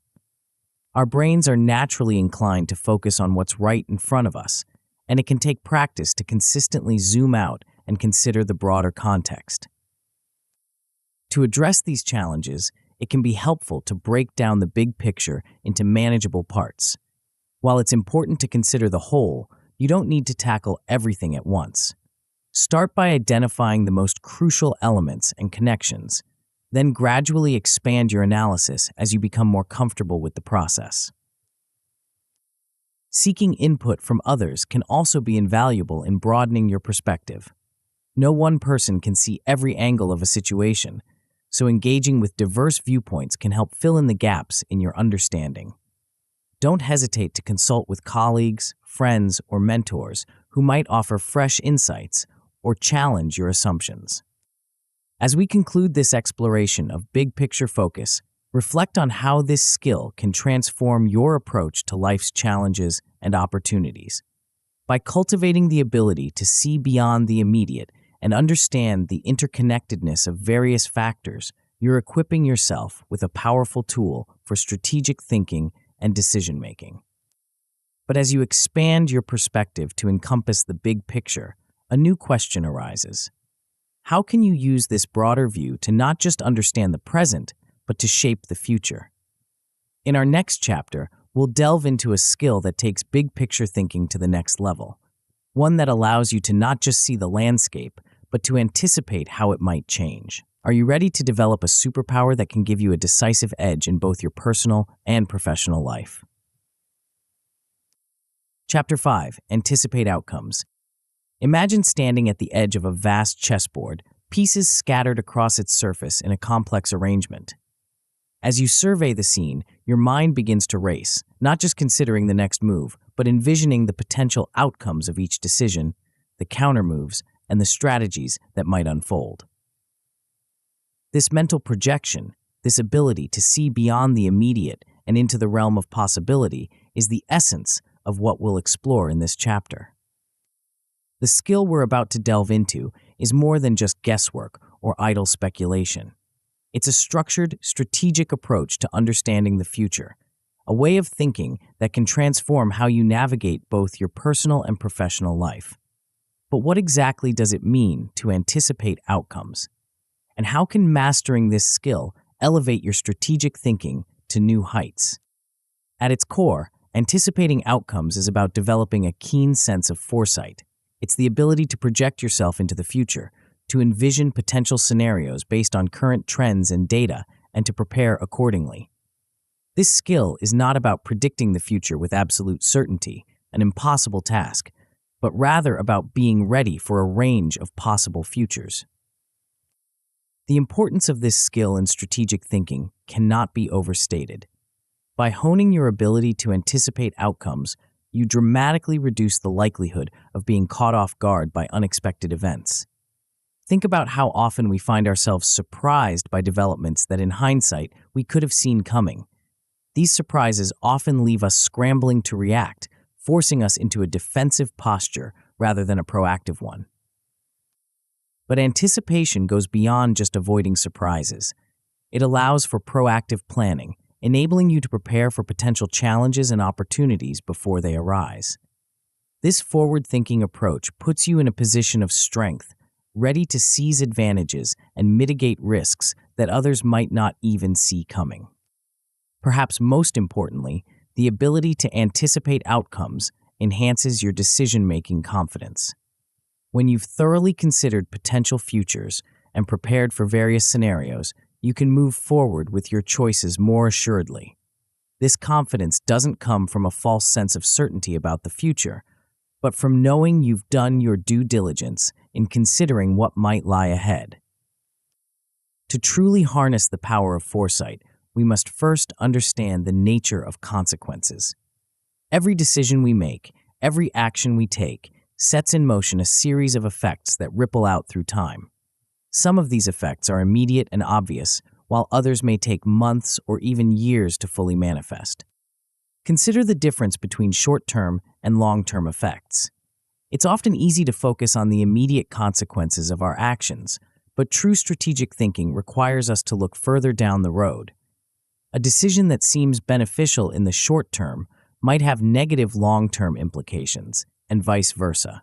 Our brains are naturally inclined to focus on what's right in front of us, and it can take practice to consistently zoom out and consider the broader context. To address these challenges, it can be helpful to break down the big picture into manageable parts. While it's important to consider the whole, you don't need to tackle everything at once. Start by identifying the most crucial elements and connections, then gradually expand your analysis as you become more comfortable with the process. Seeking input from others can also be invaluable in broadening your perspective. No one person can see every angle of a situation, so engaging with diverse viewpoints can help fill in the gaps in your understanding. Don't hesitate to consult with colleagues, friends, or mentors who might offer fresh insights or challenge your assumptions. As we conclude this exploration of big picture focus, reflect on how this skill can transform your approach to life's challenges and opportunities. By cultivating the ability to see beyond the immediate and understand the interconnectedness of various factors, you're equipping yourself with a powerful tool for strategic thinking and decision-making. But as you expand your perspective to encompass the big picture, a new question arises. How can you use this broader view to not just understand the present, but to shape the future? In our next chapter, we'll delve into a skill that takes big picture thinking to the next level, one that allows you to not just see the landscape, but to anticipate how it might change. Are you ready to develop a superpower that can give you a decisive edge in both your personal and professional life? Chapter 5. Anticipate Outcomes. Imagine standing at the edge of a vast chessboard, pieces scattered across its surface in a complex arrangement. As you survey the scene, your mind begins to race, not just considering the next move, but envisioning the potential outcomes of each decision, the countermoves, and the strategies that might unfold. This mental projection, this ability to see beyond the immediate and into the realm of possibility, is the essence of what we'll explore in this chapter. The skill we're about to delve into is more than just guesswork or idle speculation. It's a structured, strategic approach to understanding the future, a way of thinking that can transform how you navigate both your personal and professional life. But what exactly does it mean to anticipate outcomes? And how can mastering this skill elevate your strategic thinking to new heights? At its core, anticipating outcomes is about developing a keen sense of foresight. It's the ability to project yourself into the future, to envision potential scenarios based on current trends and data, and to prepare accordingly. This skill is not about predicting the future with absolute certainty, an impossible task, but rather about being ready for a range of possible futures. The importance of this skill in strategic thinking cannot be overstated. By honing your ability to anticipate outcomes, you dramatically reduce the likelihood of being caught off guard by unexpected events. Think about how often we find ourselves surprised by developments that in hindsight we could have seen coming. These surprises often leave us scrambling to react, forcing us into a defensive posture rather than a proactive one. But anticipation goes beyond just avoiding surprises. It allows for proactive planning, enabling you to prepare for potential challenges and opportunities before they arise. This forward-thinking approach puts you in a position of strength, ready to seize advantages and mitigate risks that others might not even see coming. Perhaps most importantly, the ability to anticipate outcomes enhances your decision-making confidence. When you've thoroughly considered potential futures and prepared for various scenarios, you can move forward with your choices more assuredly. This confidence doesn't come from a false sense of certainty about the future, but from knowing you've done your due diligence in considering what might lie ahead. To truly harness the power of foresight, we must first understand the nature of consequences. Every decision we make, every action we take, sets in motion a series of effects that ripple out through time. Some of these effects are immediate and obvious, while others may take months or even years to fully manifest. Consider the difference between short-term and long-term effects. It's often easy to focus on the immediate consequences of our actions, but true strategic thinking requires us to look further down the road. A decision that seems beneficial in the short term might have negative long-term implications, and vice versa.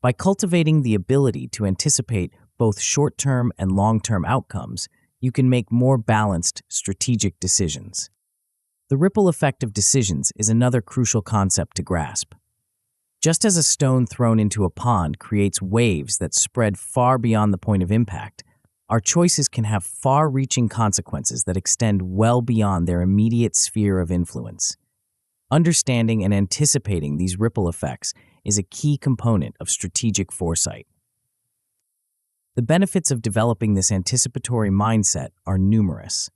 By cultivating the ability to anticipate both short-term and long-term outcomes, you can make more balanced, strategic decisions. The ripple effect of decisions is another crucial concept to grasp. Just as a stone thrown into a pond creates waves that spread far beyond the point of impact, our choices can have far-reaching consequences that extend well beyond their immediate sphere of influence. Understanding and anticipating these ripple effects is a key component of strategic foresight. The benefits of developing this anticipatory mindset are numerous.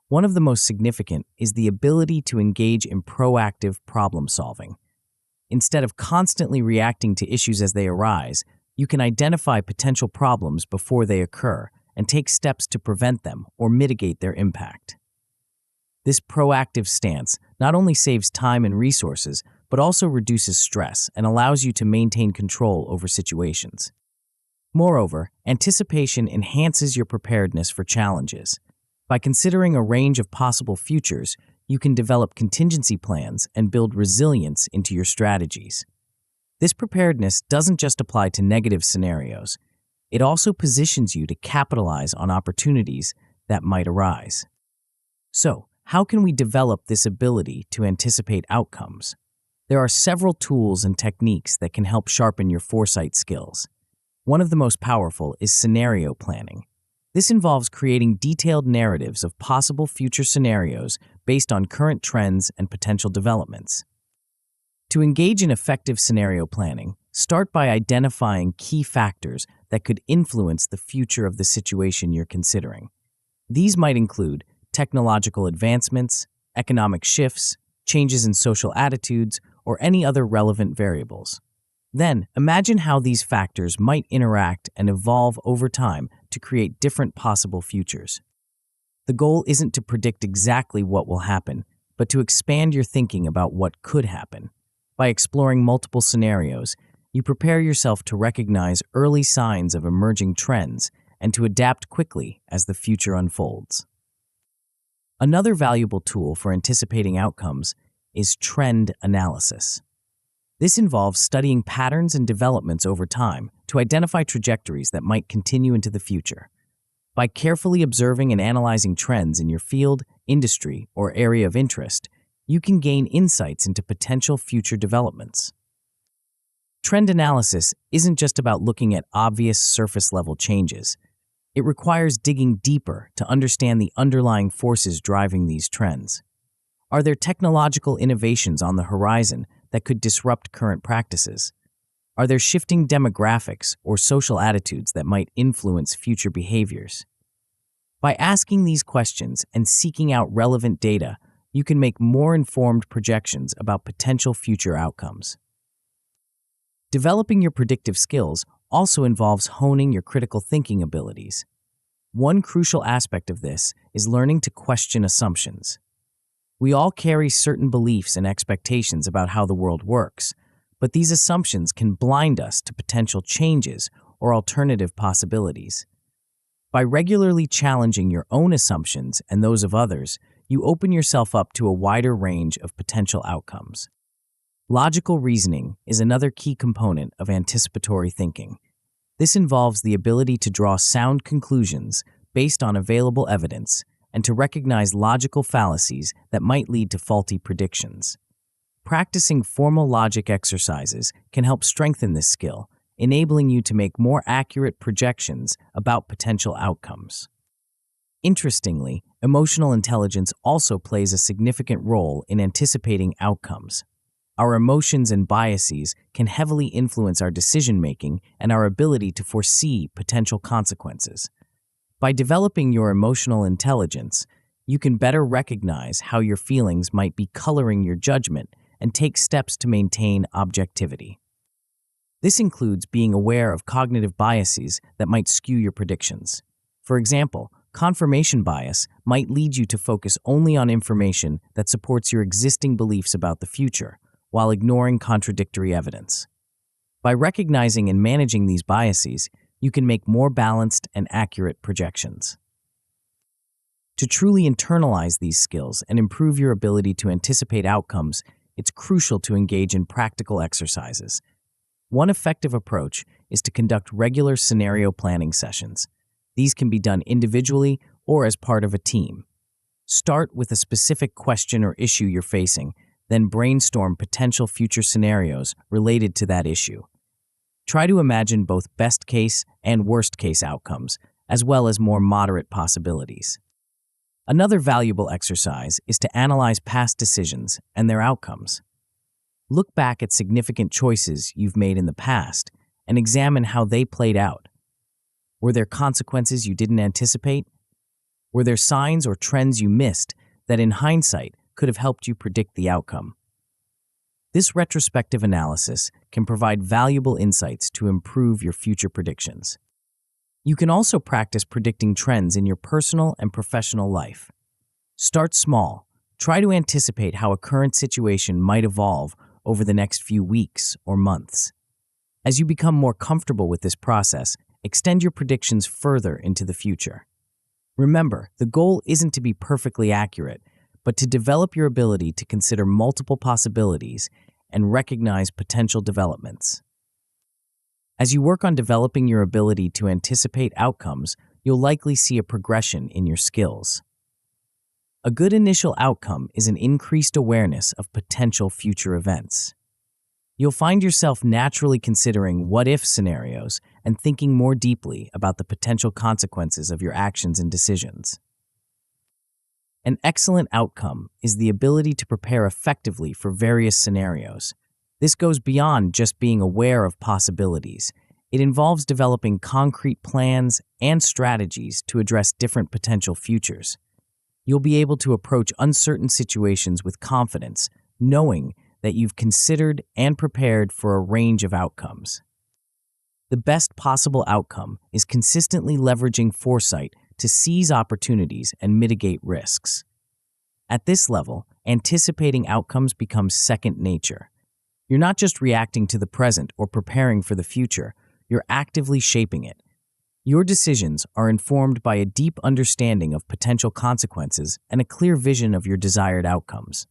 One of the most significant is the ability to engage in proactive problem solving. Instead of constantly reacting to issues as they arise, you can identify potential problems before they occur and take steps to prevent them or mitigate their impact. This proactive stance not only saves time and resources, but also reduces stress and allows you to maintain control over situations. Moreover, anticipation enhances your preparedness for challenges. By considering a range of possible futures, you can develop contingency plans and build resilience into your strategies. This preparedness doesn't just apply to negative scenarios. It also positions you to capitalize on opportunities that might arise. So, how can we develop this ability to anticipate outcomes? There are several tools and techniques that can help sharpen your foresight skills. One of the most powerful is scenario planning. This involves creating detailed narratives of possible future scenarios based on current trends and potential developments. To engage in effective scenario planning, start by identifying key factors that could influence the future of the situation you're considering. These might include technological advancements, economic shifts, changes in social attitudes, or any other relevant variables. Then, imagine how these factors might interact and evolve over time to create different possible futures. The goal isn't to predict exactly what will happen, but to expand your thinking about what could happen. By exploring multiple scenarios, you prepare yourself to recognize early signs of emerging trends and to adapt quickly as the future unfolds. Another valuable tool for anticipating outcomes is trend analysis. This involves studying patterns and developments over time to identify trajectories that might continue into the future. By carefully observing and analyzing trends in your field, industry, or area of interest, you can gain insights into potential future developments. Trend analysis isn't just about looking at obvious surface-level changes. It requires digging deeper to understand the underlying forces driving these trends. Are there technological innovations on the horizon that could disrupt current practices? Are there shifting demographics or social attitudes that might influence future behaviors? By asking these questions and seeking out relevant data, you can make more informed projections about potential future outcomes. Developing your predictive skills also involves honing your critical thinking abilities. One crucial aspect of this is learning to question assumptions. We all carry certain beliefs and expectations about how the world works, but these assumptions can blind us to potential changes or alternative possibilities. By regularly challenging your own assumptions and those of others, you open yourself up to a wider range of potential outcomes. Logical reasoning is another key component of anticipatory thinking. This involves the ability to draw sound conclusions based on available evidence and to recognize logical fallacies that might lead to faulty predictions. Practicing formal logic exercises can help strengthen this skill, enabling you to make more accurate projections about potential outcomes. Interestingly, emotional intelligence also plays a significant role in anticipating outcomes. Our emotions and biases can heavily influence our decision-making and our ability to foresee potential consequences. By developing your emotional intelligence, you can better recognize how your feelings might be coloring your judgment and take steps to maintain objectivity. This includes being aware of cognitive biases that might skew your predictions. For example, confirmation bias might lead you to focus only on information that supports your existing beliefs about the future, while ignoring contradictory evidence. By recognizing and managing these biases, you can make more balanced and accurate projections. To truly internalize these skills and improve your ability to anticipate outcomes, it's crucial to engage in practical exercises. One effective approach is to conduct regular scenario planning sessions. These can be done individually or as part of a team. Start with a specific question or issue you're facing, then brainstorm potential future scenarios related to that issue. Try to imagine both best case and worst case outcomes, as well as more moderate possibilities. Another valuable exercise is to analyze past decisions and their outcomes. Look back at significant choices you've made in the past and examine how they played out. Were there consequences you didn't anticipate? Were there signs or trends you missed that in hindsight could have helped you predict the outcome? This retrospective analysis can provide valuable insights to improve your future predictions. You can also practice predicting trends in your personal and professional life. Start small. Try to anticipate how a current situation might evolve over the next few weeks or months. As you become more comfortable with this process, extend your predictions further into the future. Remember, the goal isn't to be perfectly accurate, but to develop your ability to consider multiple possibilities and recognize potential developments. As you work on developing your ability to anticipate outcomes, you'll likely see a progression in your skills. A good initial outcome is an increased awareness of potential future events. You'll find yourself naturally considering what-if scenarios and thinking more deeply about the potential consequences of your actions and decisions. An excellent outcome is the ability to prepare effectively for various scenarios. This goes beyond just being aware of possibilities. It involves developing concrete plans and strategies to address different potential futures. You'll be able to approach uncertain situations with confidence, knowing that you've considered and prepared for a range of outcomes. The best possible outcome is consistently leveraging foresight to seize opportunities and mitigate risks. At this level, anticipating outcomes becomes second nature. You're not just reacting to the present or preparing for the future, you're actively shaping it. Your decisions are informed by a deep understanding of potential consequences and a clear vision of your desired outcomes.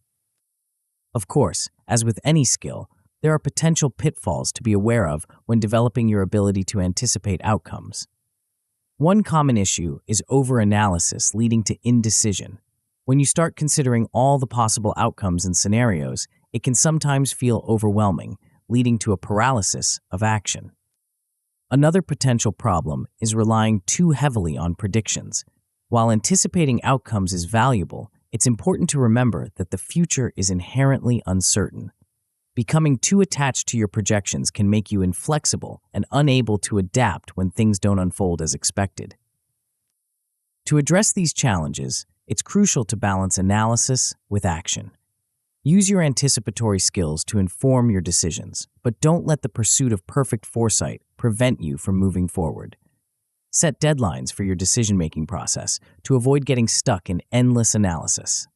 Of course, as with any skill, there are potential pitfalls to be aware of when developing your ability to anticipate outcomes. One common issue is overanalysis leading to indecision. When you start considering all the possible outcomes and scenarios, it can sometimes feel overwhelming, leading to a paralysis of action. Another potential problem is relying too heavily on predictions. While anticipating outcomes is valuable, it's important to remember that the future is inherently uncertain. Becoming too attached to your projections can make you inflexible and unable to adapt when things don't unfold as expected. To address these challenges, it's crucial to balance analysis with action. Use your anticipatory skills to inform your decisions, but don't let the pursuit of perfect foresight prevent you from moving forward. Set deadlines for your decision-making process to avoid getting stuck in endless analysis.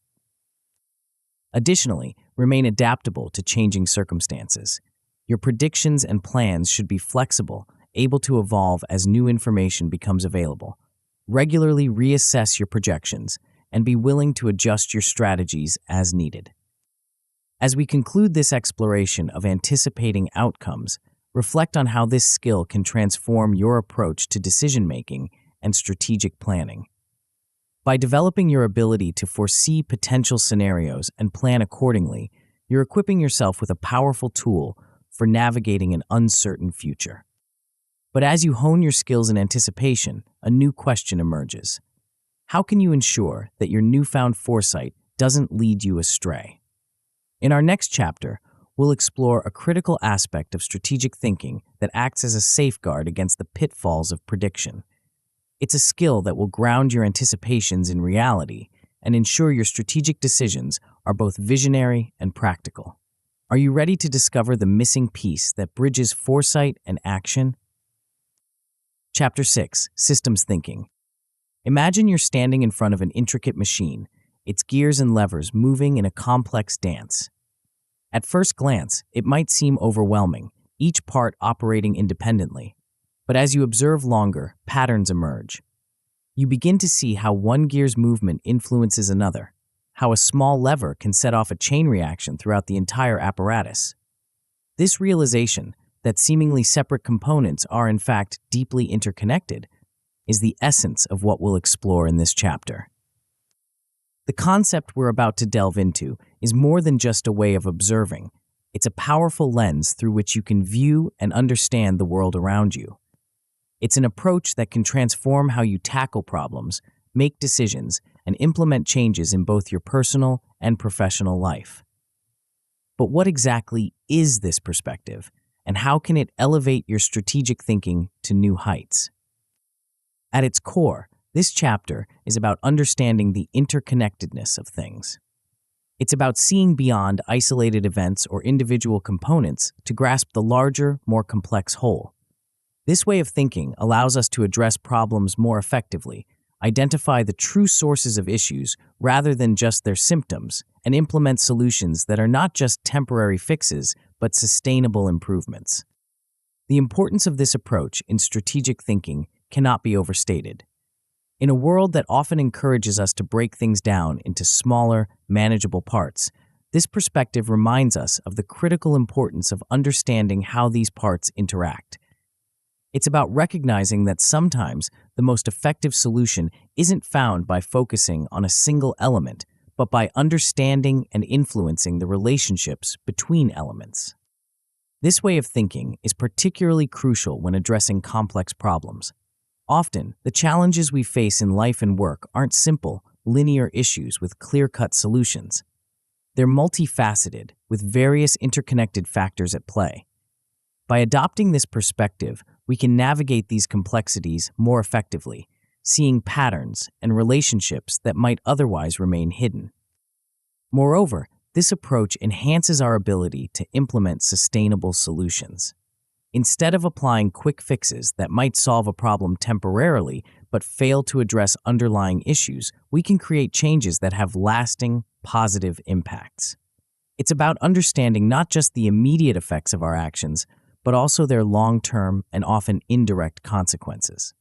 Additionally, remain adaptable to changing circumstances. Your predictions and plans should be flexible, able to evolve as new information becomes available. Regularly reassess your projections and be willing to adjust your strategies as needed. As we conclude this exploration of anticipating outcomes, reflect on how this skill can transform your approach to decision-making and strategic planning. By developing your ability to foresee potential scenarios and plan accordingly, you're equipping yourself with a powerful tool for navigating an uncertain future. But as you hone your skills in anticipation, a new question emerges. How can you ensure that your newfound foresight doesn't lead you astray? In our next chapter, we'll explore a critical aspect of strategic thinking that acts as a safeguard against the pitfalls of prediction. It's a skill that will ground your anticipations in reality and ensure your strategic decisions are both visionary and practical. Are you ready to discover the missing piece that bridges foresight and action? Chapter 6: Systems Thinking. Imagine you're standing in front of an intricate machine, its gears and levers moving in a complex dance. At first glance, it might seem overwhelming, each part operating independently. But as you observe longer, patterns emerge. You begin to see how one gear's movement influences another, how a small lever can set off a chain reaction throughout the entire apparatus. This realization that seemingly separate components are in fact deeply interconnected is the essence of what we'll explore in this chapter. The concept we're about to delve into is more than just a way of observing. It's a powerful lens through which you can view and understand the world around you. It's an approach that can transform how you tackle problems, make decisions, and implement changes in both your personal and professional life. But what exactly is this perspective, and how can it elevate your strategic thinking to new heights? At its core, this chapter is about understanding the interconnectedness of things. It's about seeing beyond isolated events or individual components to grasp the larger, more complex whole. This way of thinking allows us to address problems more effectively, identify the true sources of issues rather than just their symptoms, and implement solutions that are not just temporary fixes, but sustainable improvements. The importance of this approach in strategic thinking cannot be overstated. In a world that often encourages us to break things down into smaller, manageable parts, this perspective reminds us of the critical importance of understanding how these parts interact. It's about recognizing that sometimes the most effective solution isn't found by focusing on a single element, but by understanding and influencing the relationships between elements. This way of thinking is particularly crucial when addressing complex problems. Often, the challenges we face in life and work aren't simple, linear issues with clear-cut solutions. They're multifaceted, with various interconnected factors at play. By adopting this perspective, we can navigate these complexities more effectively, seeing patterns and relationships that might otherwise remain hidden. Moreover, this approach enhances our ability to implement sustainable solutions. Instead of applying quick fixes that might solve a problem temporarily but fail to address underlying issues, we can create changes that have lasting, positive impacts. It's about understanding not just the immediate effects of our actions, but also their long-term and often indirect consequences.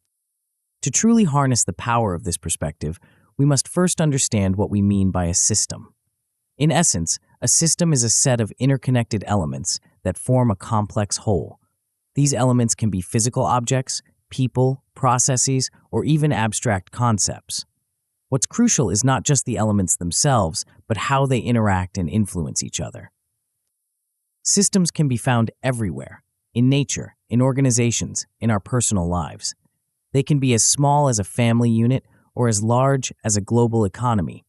To truly harness the power of this perspective, we must first understand what we mean by a system. In essence, a system is a set of interconnected elements that form a complex whole. These elements can be physical objects, people, processes, or even abstract concepts. What's crucial is not just the elements themselves, but how they interact and influence each other. Systems can be found everywhere, in nature, in organizations, in our personal lives. They can be as small as a family unit or as large as a global economy.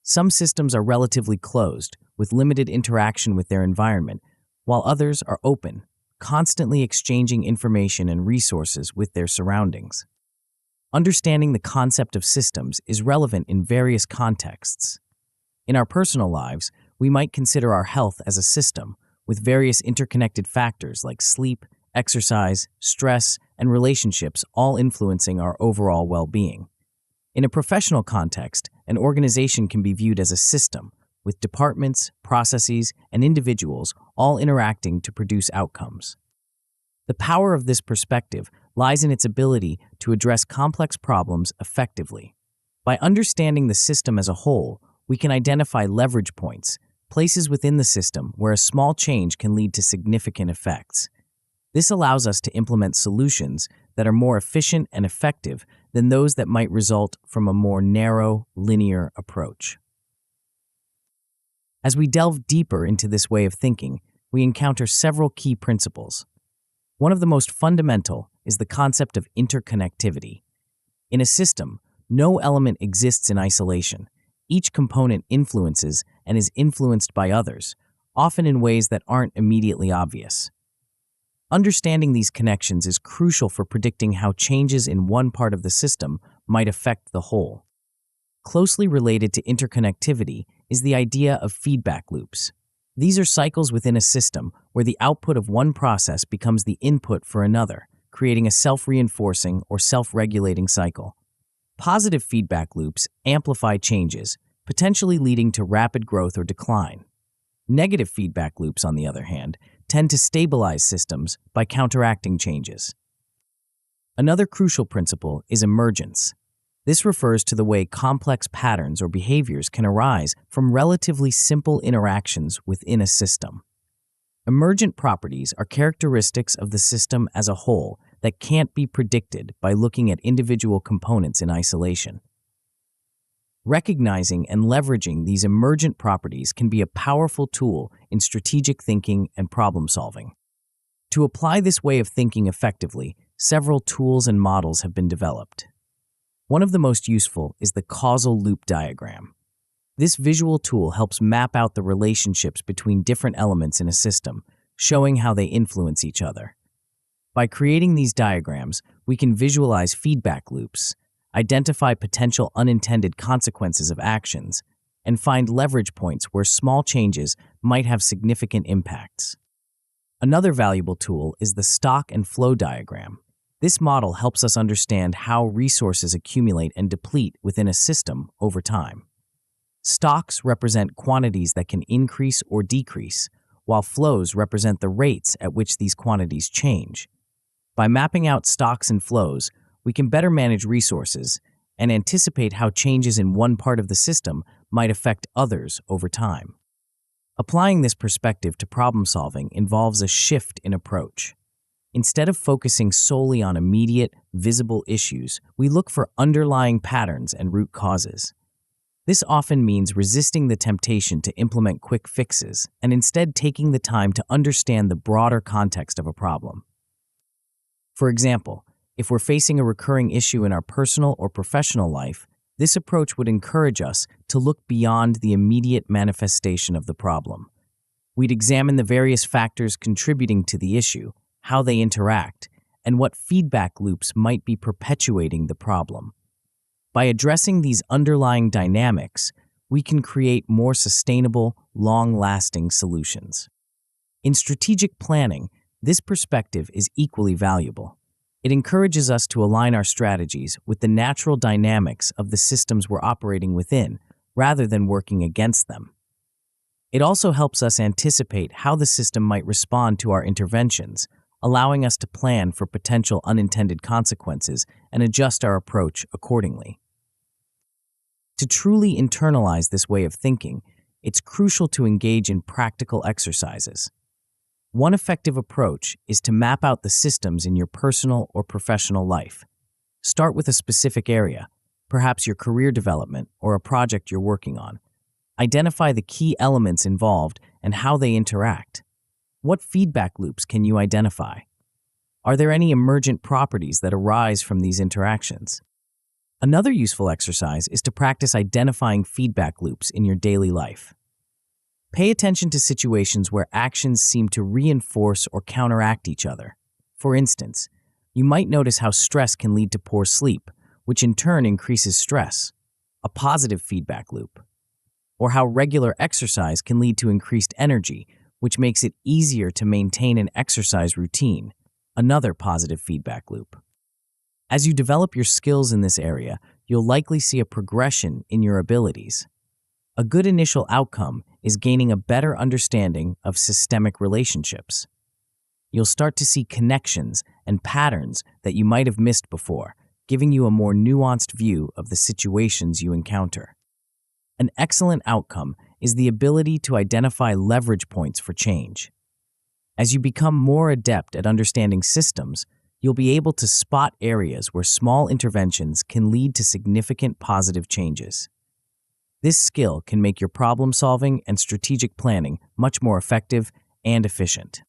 Some systems are relatively closed, with limited interaction with their environment, while others are open, constantly exchanging information and resources with their surroundings. Understanding the concept of systems is relevant in various contexts. In our personal lives, we might consider our health as a system, with various interconnected factors like sleep, exercise, stress, and relationships all influencing our overall well-being. In a professional context, an organization can be viewed as a system, with departments, processes, and individuals all interacting to produce outcomes. The power of this perspective lies in its ability to address complex problems effectively. By understanding the system as a whole, we can identify leverage points, places within the system where a small change can lead to significant effects. This allows us to implement solutions that are more efficient and effective than those that might result from a more narrow, linear approach. As we delve deeper into this way of thinking, we encounter several key principles. One of the most fundamental is the concept of interconnectivity. In a system, no element exists in isolation. Each component influences and is influenced by others, often in ways that aren't immediately obvious. Understanding these connections is crucial for predicting how changes in one part of the system might affect the whole. Closely related to interconnectivity is the idea of feedback loops. These are cycles within a system where the output of one process becomes the input for another, creating a self-reinforcing or self-regulating cycle. Positive feedback loops amplify changes, potentially leading to rapid growth or decline. Negative feedback loops, on the other hand, tend to stabilize systems by counteracting changes. Another crucial principle is emergence. This refers to the way complex patterns or behaviors can arise from relatively simple interactions within a system. Emergent properties are characteristics of the system as a whole that can't be predicted by looking at individual components in isolation. Recognizing and leveraging these emergent properties can be a powerful tool in strategic thinking and problem solving. To apply this way of thinking effectively, several tools and models have been developed. One of the most useful is the causal loop diagram. This visual tool helps map out the relationships between different elements in a system, showing how they influence each other. By creating these diagrams, we can visualize feedback loops, identify potential unintended consequences of actions, and find leverage points where small changes might have significant impacts. Another valuable tool is the stock and flow diagram. This model helps us understand how resources accumulate and deplete within a system over time. Stocks represent quantities that can increase or decrease, while flows represent the rates at which these quantities change. By mapping out stocks and flows, we can better manage resources and anticipate how changes in one part of the system might affect others over time. Applying this perspective to problem solving involves a shift in approach. Instead of focusing solely on immediate, visible issues, we look for underlying patterns and root causes. This often means resisting the temptation to implement quick fixes and instead taking the time to understand the broader context of a problem. For example, if we're facing a recurring issue in our personal or professional life, this approach would encourage us to look beyond the immediate manifestation of the problem. We'd examine the various factors contributing to the issue, how they interact, and what feedback loops might be perpetuating the problem. By addressing these underlying dynamics, we can create more sustainable, long-lasting solutions. In strategic planning, this perspective is equally valuable. It encourages us to align our strategies with the natural dynamics of the systems we're operating within, rather than working against them. It also helps us anticipate how the system might respond to our interventions, allowing us to plan for potential unintended consequences and adjust our approach accordingly. To truly internalize this way of thinking, it's crucial to engage in practical exercises. One effective approach is to map out the systems in your personal or professional life. Start with a specific area, perhaps your career development or a project you're working on. Identify the key elements involved and how they interact. What feedback loops can you identify? Are there any emergent properties that arise from these interactions? Another useful exercise is to practice identifying feedback loops in your daily life. Pay attention to situations where actions seem to reinforce or counteract each other. For instance, you might notice how stress can lead to poor sleep, which in turn increases stress, a positive feedback loop. Or how regular exercise can lead to increased energy, which makes it easier to maintain an exercise routine, another positive feedback loop. As you develop your skills in this area, you'll likely see a progression in your abilities. A good initial outcome is gaining a better understanding of systemic relationships. You'll start to see connections and patterns that you might have missed before, giving you a more nuanced view of the situations you encounter. An excellent outcome is the ability to identify leverage points for change. As you become more adept at understanding systems, you'll be able to spot areas where small interventions can lead to significant positive changes. This skill can make your problem-solving and strategic planning much more effective and efficient.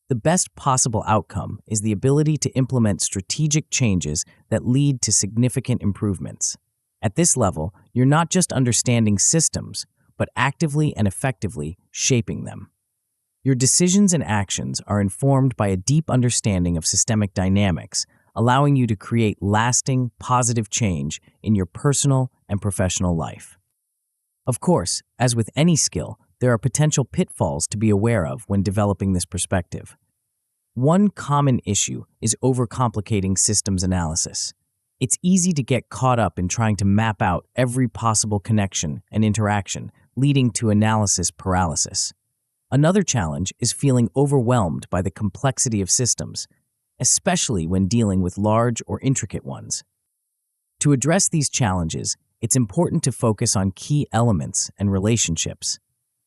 The best possible outcome is the ability to implement strategic changes that lead to significant improvements. At this level, you're not just understanding systems, but actively and effectively shaping them. Your decisions and actions are informed by a deep understanding of systemic dynamics, allowing you to create lasting, positive change in your personal and professional life. Of course, as with any skill, there are potential pitfalls to be aware of when developing this perspective. One common issue is overcomplicating systems analysis. It's easy to get caught up in trying to map out every possible connection and interaction, leading to analysis paralysis. Another challenge is feeling overwhelmed by the complexity of systems, especially when dealing with large or intricate ones. To address these challenges, it's important to focus on key elements and relationships.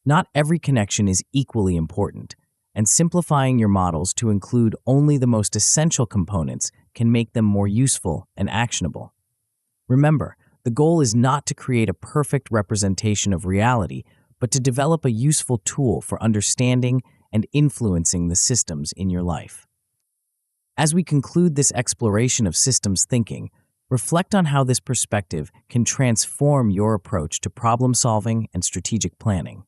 Not every connection is equally important, and simplifying your models to include only the most essential components can make them more useful and actionable. Remember, the goal is not to create a perfect representation of reality, but to develop a useful tool for understanding and influencing the systems in your life. As we conclude this exploration of systems thinking, reflect on how this perspective can transform your approach to problem solving and strategic planning.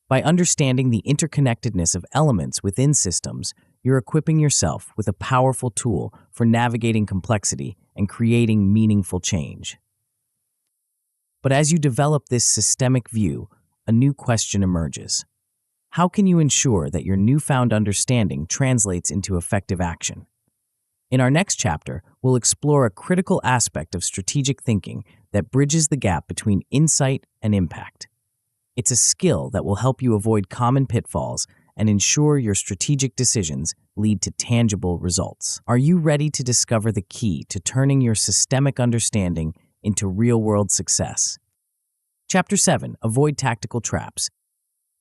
By understanding the interconnectedness of elements within systems, you're equipping yourself with a powerful tool for navigating complexity and creating meaningful change. But as you develop this systemic view, a new question emerges. How can you ensure that your newfound understanding translates into effective action? In our next chapter, we'll explore a critical aspect of strategic thinking that bridges the gap between insight and impact. It's a skill that will help you avoid common pitfalls and ensure your strategic decisions lead to tangible results. Are you ready to discover the key to turning your systemic understanding into real-world success? Chapter 7. Avoid tactical traps.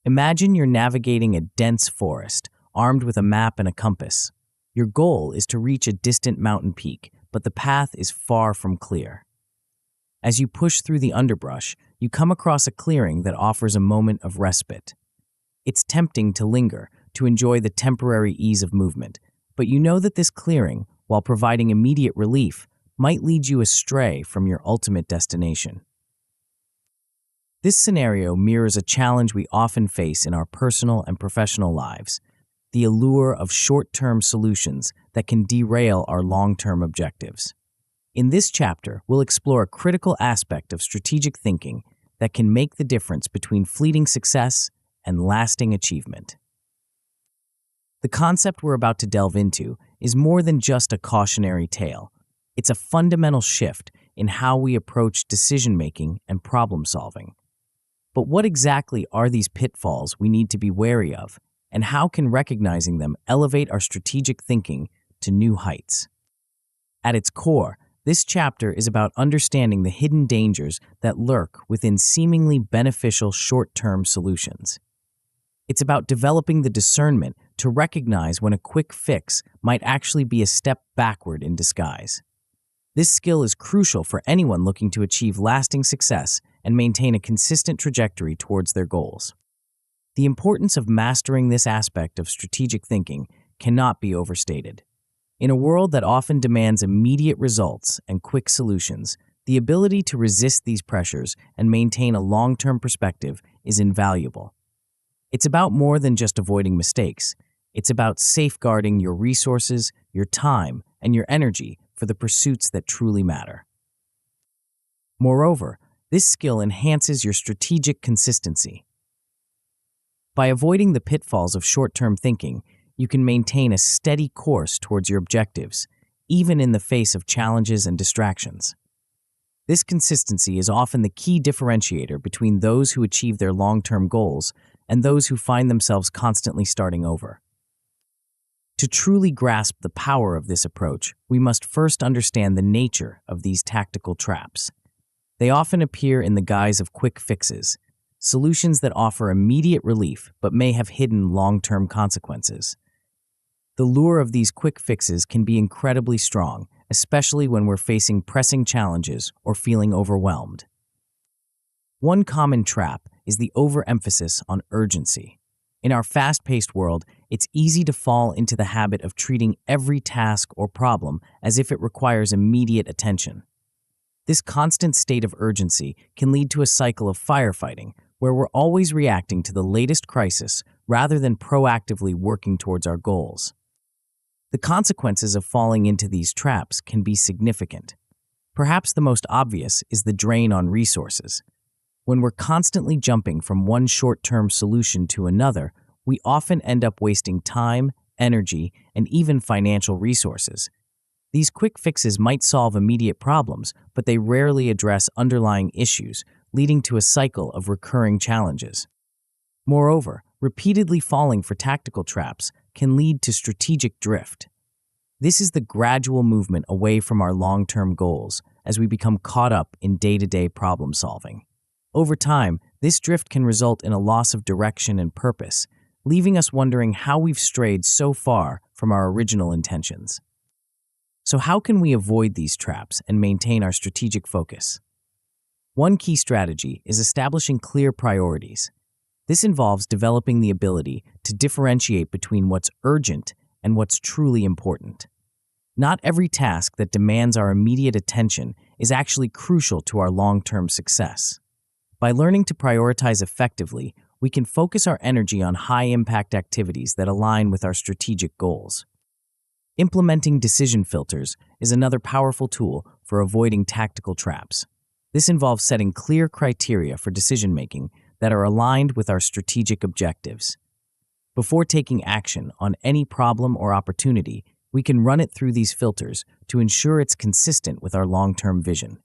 Imagine you're navigating a dense forest, armed with a map and a compass. Your goal is to reach a distant mountain peak, but the path is far from clear. As you push through the underbrush, you come across a clearing that offers a moment of respite. It's tempting to linger, to enjoy the temporary ease of movement, but you know that this clearing, while providing immediate relief, might lead you astray from your ultimate destination. This scenario mirrors a challenge we often face in our personal and professional lives: the allure of short-term solutions that can derail our long-term objectives. In this chapter, we'll explore a critical aspect of strategic thinking that can make the difference between fleeting success and lasting achievement. The concept we're about to delve into is more than just a cautionary tale. It's a fundamental shift in how we approach decision-making and problem-solving. But what exactly are these pitfalls we need to be wary of, and how can recognizing them elevate our strategic thinking to new heights? At its core, this chapter is about understanding the hidden dangers that lurk within seemingly beneficial short-term solutions. It's about developing the discernment to recognize when a quick fix might actually be a step backward in disguise. This skill is crucial for anyone looking to achieve lasting success and maintain a consistent trajectory towards their goals. The importance of mastering this aspect of strategic thinking cannot be overstated. In a world that often demands immediate results and quick solutions, the ability to resist these pressures and maintain a long-term perspective is invaluable. It's about more than just avoiding mistakes. It's about safeguarding your resources, your time, and your energy for the pursuits that truly matter. Moreover, this skill enhances your strategic consistency. By avoiding the pitfalls of short-term thinking, you can maintain a steady course towards your objectives, even in the face of challenges and distractions. This consistency is often the key differentiator between those who achieve their long-term goals and those who find themselves constantly starting over. To truly grasp the power of this approach, we must first understand the nature of these tactical traps. They often appear in the guise of quick fixes, solutions that offer immediate relief but may have hidden long-term consequences. The lure of these quick fixes can be incredibly strong, especially when we're facing pressing challenges or feeling overwhelmed. One common trap is the overemphasis on urgency. In our fast-paced world, it's easy to fall into the habit of treating every task or problem as if it requires immediate attention. This constant state of urgency can lead to a cycle of firefighting, where we're always reacting to the latest crisis rather than proactively working towards our goals. The consequences of falling into these traps can be significant. Perhaps the most obvious is the drain on resources. When we're constantly jumping from one short-term solution to another, we often end up wasting time, energy, and even financial resources. These quick fixes might solve immediate problems, but they rarely address underlying issues, leading to a cycle of recurring challenges. Moreover, repeatedly falling for tactical traps can lead to strategic drift. This is the gradual movement away from our long-term goals as we become caught up in day-to-day problem solving. Over time, this drift can result in a loss of direction and purpose, leaving us wondering how we've strayed so far from our original intentions. So how can we avoid these traps and maintain our strategic focus? One key strategy is establishing clear priorities. This involves developing the ability to differentiate between what's urgent and what's truly important. Not every task that demands our immediate attention is actually crucial to our long-term success. By learning to prioritize effectively, we can focus our energy on high-impact activities that align with our strategic goals. Implementing decision filters is another powerful tool for avoiding tactical traps. This involves setting clear criteria for decision-making that are aligned with our strategic objectives. Before taking action on any problem or opportunity, we can run it through these filters to ensure it's consistent with our long-term vision.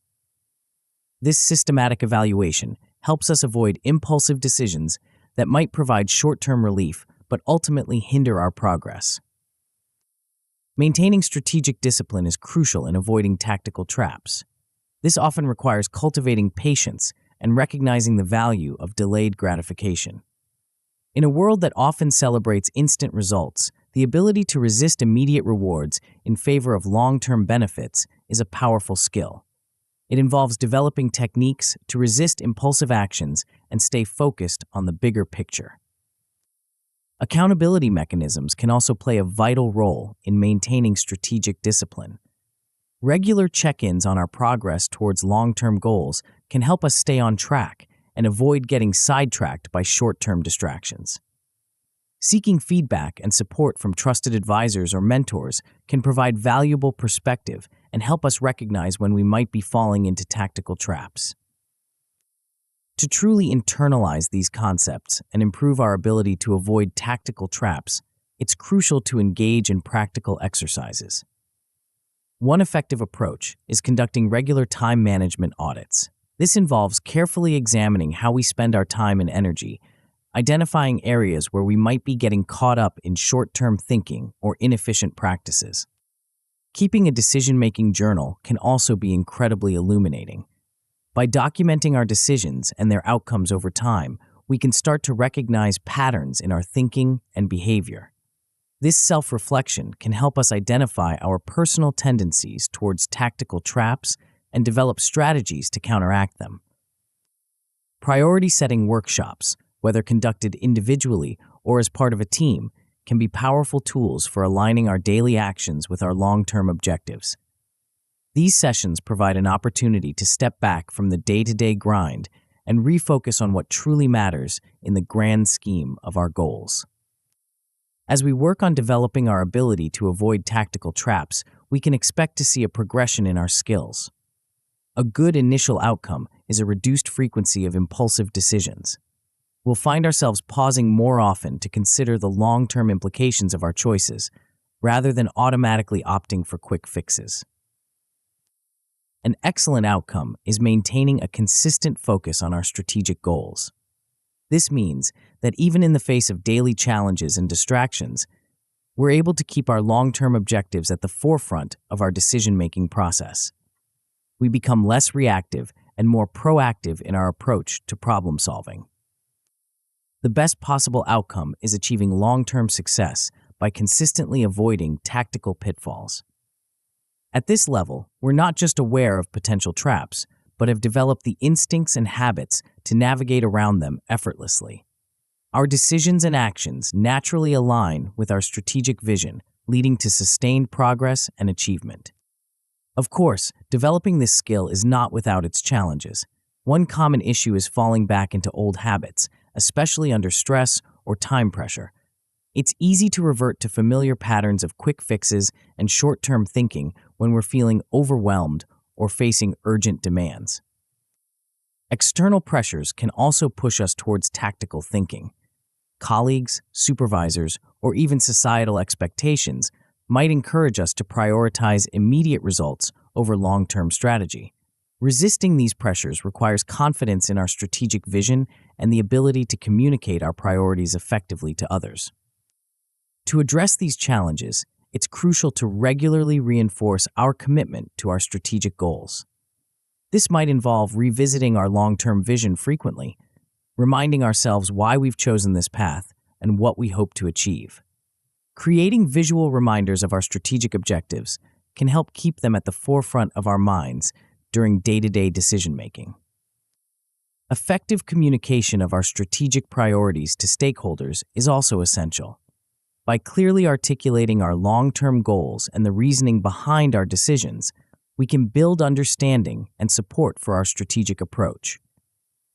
This systematic evaluation helps us avoid impulsive decisions that might provide short-term relief but ultimately hinder our progress. Maintaining strategic discipline is crucial in avoiding tactical traps. This often requires cultivating patience and recognizing the value of delayed gratification. In a world that often celebrates instant results, the ability to resist immediate rewards in favor of long-term benefits is a powerful skill. It involves developing techniques to resist impulsive actions and stay focused on the bigger picture. Accountability mechanisms can also play a vital role in maintaining strategic discipline. Regular check-ins on our progress towards long-term goals can help us stay on track and avoid getting sidetracked by short-term distractions. Seeking feedback and support from trusted advisors or mentors can provide valuable perspective and help us recognize when we might be falling into tactical traps. To truly internalize these concepts and improve our ability to avoid tactical traps, it's crucial to engage in practical exercises. One effective approach is conducting regular time management audits. This involves carefully examining how we spend our time and energy, identifying areas where we might be getting caught up in short-term thinking or inefficient practices. Keeping a decision-making journal can also be incredibly illuminating. By documenting our decisions and their outcomes over time, we can start to recognize patterns in our thinking and behavior. This self-reflection can help us identify our personal tendencies towards tactical traps and develop strategies to counteract them. Priority-setting workshops, whether conducted individually or as part of a team, can be powerful tools for aligning our daily actions with our long-term objectives. These sessions provide an opportunity to step back from the day-to-day grind and refocus on what truly matters in the grand scheme of our goals. As we work on developing our ability to avoid tactical traps, we can expect to see a progression in our skills. A good initial outcome is a reduced frequency of impulsive decisions. We'll find ourselves pausing more often to consider the long-term implications of our choices, rather than automatically opting for quick fixes. An excellent outcome is maintaining a consistent focus on our strategic goals. This means that even in the face of daily challenges and distractions, we're able to keep our long-term objectives at the forefront of our decision-making process. We become less reactive and more proactive in our approach to problem-solving. The best possible outcome is achieving long-term success by consistently avoiding tactical pitfalls. At this level, we're not just aware of potential traps, but have developed the instincts and habits to navigate around them effortlessly. Our decisions and actions naturally align with our strategic vision, leading to sustained progress and achievement. Of course, developing this skill is not without its challenges. One common issue is falling back into old habits, especially under stress or time pressure. It's easy to revert to familiar patterns of quick fixes and short-term thinking when we're feeling overwhelmed or facing urgent demands. External pressures can also push us towards tactical thinking. Colleagues, supervisors, or even societal expectations might encourage us to prioritize immediate results over long-term strategy. Resisting these pressures requires confidence in our strategic vision and the ability to communicate our priorities effectively to others. To address these challenges, it's crucial to regularly reinforce our commitment to our strategic goals. This might involve revisiting our long-term vision frequently, reminding ourselves why we've chosen this path and what we hope to achieve. Creating visual reminders of our strategic objectives can help keep them at the forefront of our minds during day-to-day decision-making. Effective communication of our strategic priorities to stakeholders is also essential. By clearly articulating our long-term goals and the reasoning behind our decisions, we can build understanding and support for our strategic approach.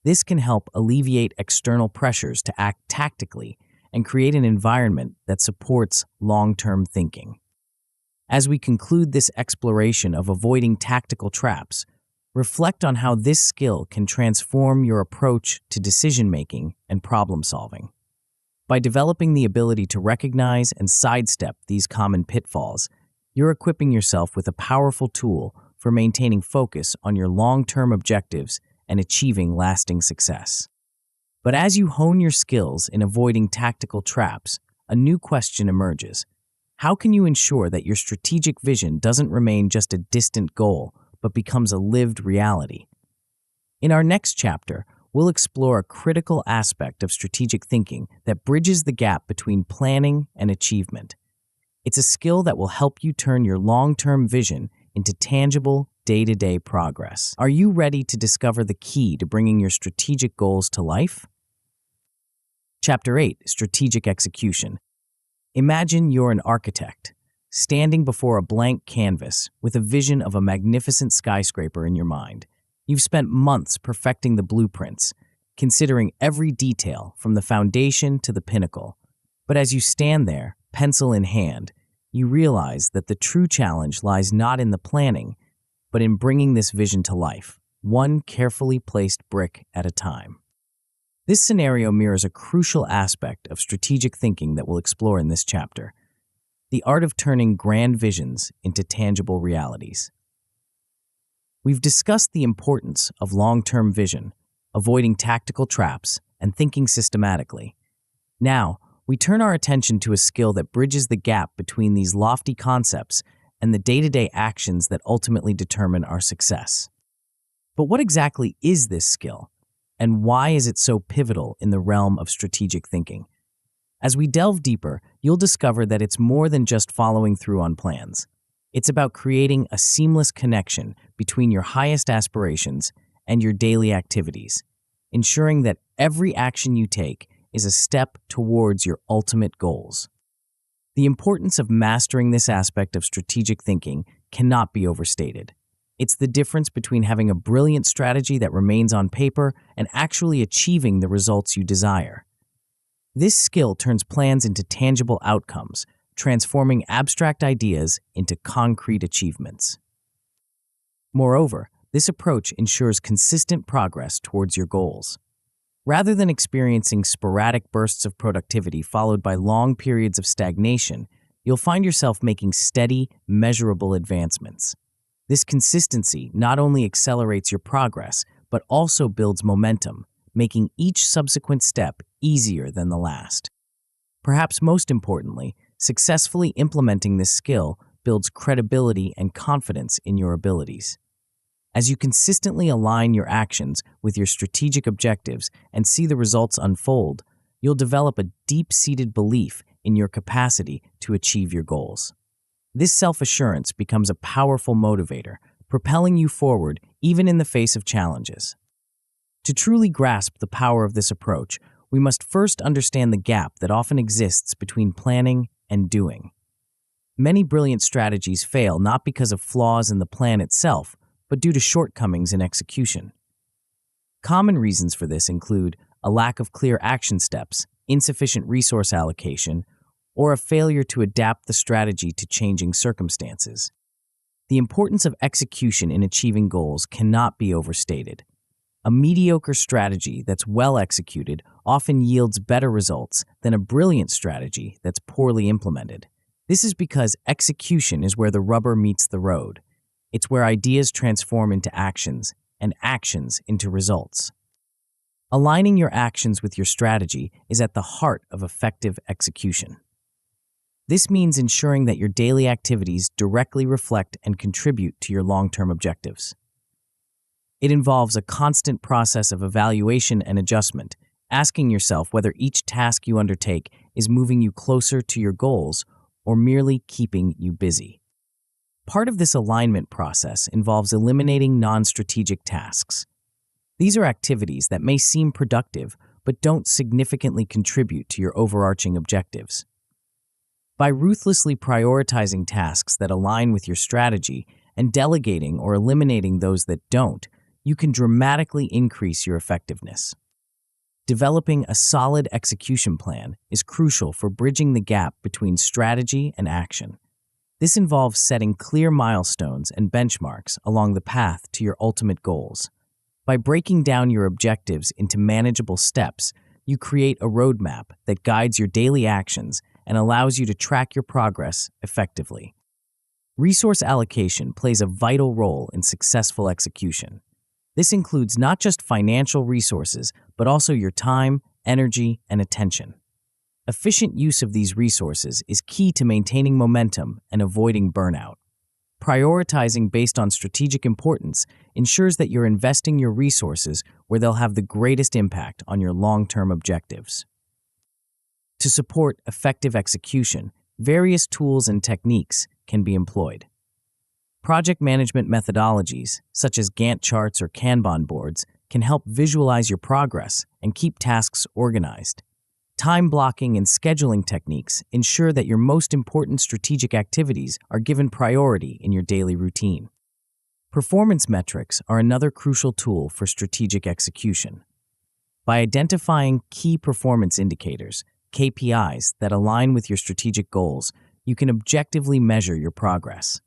This can help alleviate external pressures to act tactically and create an environment that supports long-term thinking. As we conclude this exploration of avoiding tactical traps, reflect on how this skill can transform your approach to decision-making and problem-solving. By developing the ability to recognize and sidestep these common pitfalls, you're equipping yourself with a powerful tool for maintaining focus on your long-term objectives and achieving lasting success. But as you hone your skills in avoiding tactical traps, a new question emerges. How can you ensure that your strategic vision doesn't remain just a distant goal, but becomes a lived reality? In our next chapter, we'll explore a critical aspect of strategic thinking that bridges the gap between planning and achievement. It's a skill that will help you turn your long-term vision into tangible, day-to-day progress. Are you ready to discover the key to bringing your strategic goals to life? Chapter 8, Strategic Execution. Imagine you're an architect, standing before a blank canvas with a vision of a magnificent skyscraper in your mind. You've spent months perfecting the blueprints, considering every detail from the foundation to the pinnacle. But as you stand there, pencil in hand, you realize that the true challenge lies not in the planning, but in bringing this vision to life, one carefully placed brick at a time. This scenario mirrors a crucial aspect of strategic thinking that we'll explore in this chapter: the art of turning grand visions into tangible realities. We've discussed the importance of long-term vision, avoiding tactical traps, and thinking systematically. Now, we turn our attention to a skill that bridges the gap between these lofty concepts and the day-to-day actions that ultimately determine our success. But what exactly is this skill, and why is it so pivotal in the realm of strategic thinking? As we delve deeper, you'll discover that it's more than just following through on plans. It's about creating a seamless connection between your highest aspirations and your daily activities, ensuring that every action you take is a step towards your ultimate goals. The importance of mastering this aspect of strategic thinking cannot be overstated. It's the difference between having a brilliant strategy that remains on paper and actually achieving the results you desire. This skill turns plans into tangible outcomes, transforming abstract ideas into concrete achievements. Moreover, this approach ensures consistent progress towards your goals. Rather than experiencing sporadic bursts of productivity followed by long periods of stagnation, you'll find yourself making steady, measurable advancements. This consistency not only accelerates your progress, but also builds momentum, making each subsequent step easier than the last. Perhaps most importantly, successfully implementing this skill builds credibility and confidence in your abilities. As you consistently align your actions with your strategic objectives and see the results unfold, you'll develop a deep-seated belief in your capacity to achieve your goals. This self-assurance becomes a powerful motivator, propelling you forward even in the face of challenges. To truly grasp the power of this approach, we must first understand the gap that often exists between planning and doing. Many brilliant strategies fail not because of flaws in the plan itself, but due to shortcomings in execution. Common reasons for this include a lack of clear action steps, insufficient resource allocation, or a failure to adapt the strategy to changing circumstances. The importance of execution in achieving goals cannot be overstated. A mediocre strategy that's well executed often yields better results than a brilliant strategy that's poorly implemented. This is because execution is where the rubber meets the road. It's where ideas transform into actions and actions into results. Aligning your actions with your strategy is at the heart of effective execution. This means ensuring that your daily activities directly reflect and contribute to your long-term objectives. It involves a constant process of evaluation and adjustment, asking yourself whether each task you undertake is moving you closer to your goals or merely keeping you busy. Part of this alignment process involves eliminating non-strategic tasks. These are activities that may seem productive but don't significantly contribute to your overarching objectives. By ruthlessly prioritizing tasks that align with your strategy and delegating or eliminating those that don't, you can dramatically increase your effectiveness. Developing a solid execution plan is crucial for bridging the gap between strategy and action. This involves setting clear milestones and benchmarks along the path to your ultimate goals. By breaking down your objectives into manageable steps, you create a roadmap that guides your daily actions and allows you to track your progress effectively. Resource allocation plays a vital role in successful execution. This includes not just financial resources, but also your time, energy, and attention. Efficient use of these resources is key to maintaining momentum and avoiding burnout. Prioritizing based on strategic importance ensures that you're investing your resources where they'll have the greatest impact on your long-term objectives. To support effective execution, various tools and techniques can be employed. Project management methodologies, such as Gantt charts or Kanban boards, can help visualize your progress and keep tasks organized. Time blocking and scheduling techniques ensure that your most important strategic activities are given priority in your daily routine. Performance metrics are another crucial tool for strategic execution. By identifying key performance indicators, KPIs, that align with your strategic goals, you can objectively measure your progress.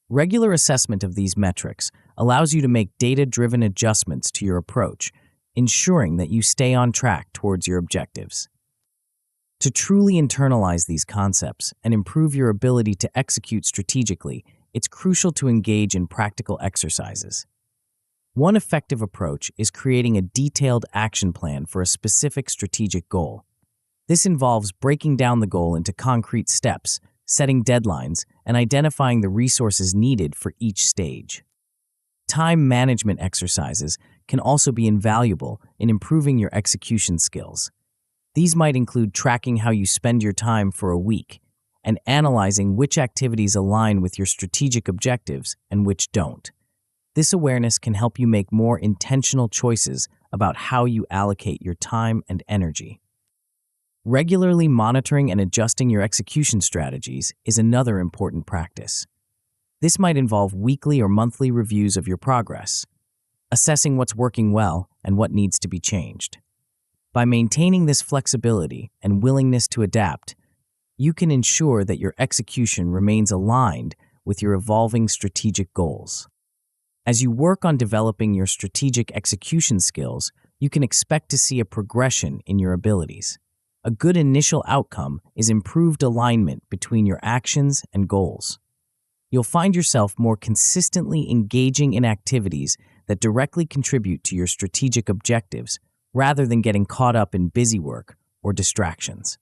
Regular assessment of these metrics allows you to make data-driven adjustments to your approach, ensuring that you stay on track towards your objectives. To truly internalize these concepts and improve your ability to execute strategically, it's crucial to engage in practical exercises. One effective approach is creating a detailed action plan for a specific strategic goal. This involves breaking down the goal into concrete steps, setting deadlines, and identifying the resources needed for each stage. Time management exercises can also be invaluable in improving your execution skills. These might include tracking how you spend your time for a week and analyzing which activities align with your strategic objectives and which don't. This awareness can help you make more intentional choices about how you allocate your time and energy. Regularly monitoring and adjusting your execution strategies is another important practice. This might involve weekly or monthly reviews of your progress, assessing what's working well and what needs to be changed. By maintaining this flexibility and willingness to adapt, you can ensure that your execution remains aligned with your evolving strategic goals. As you work on developing your strategic execution skills, you can expect to see a progression in your abilities. A good initial outcome is improved alignment between your actions and goals. You'll find yourself more consistently engaging in activities that directly contribute to your strategic objectives rather than getting caught up in busy work or distractions.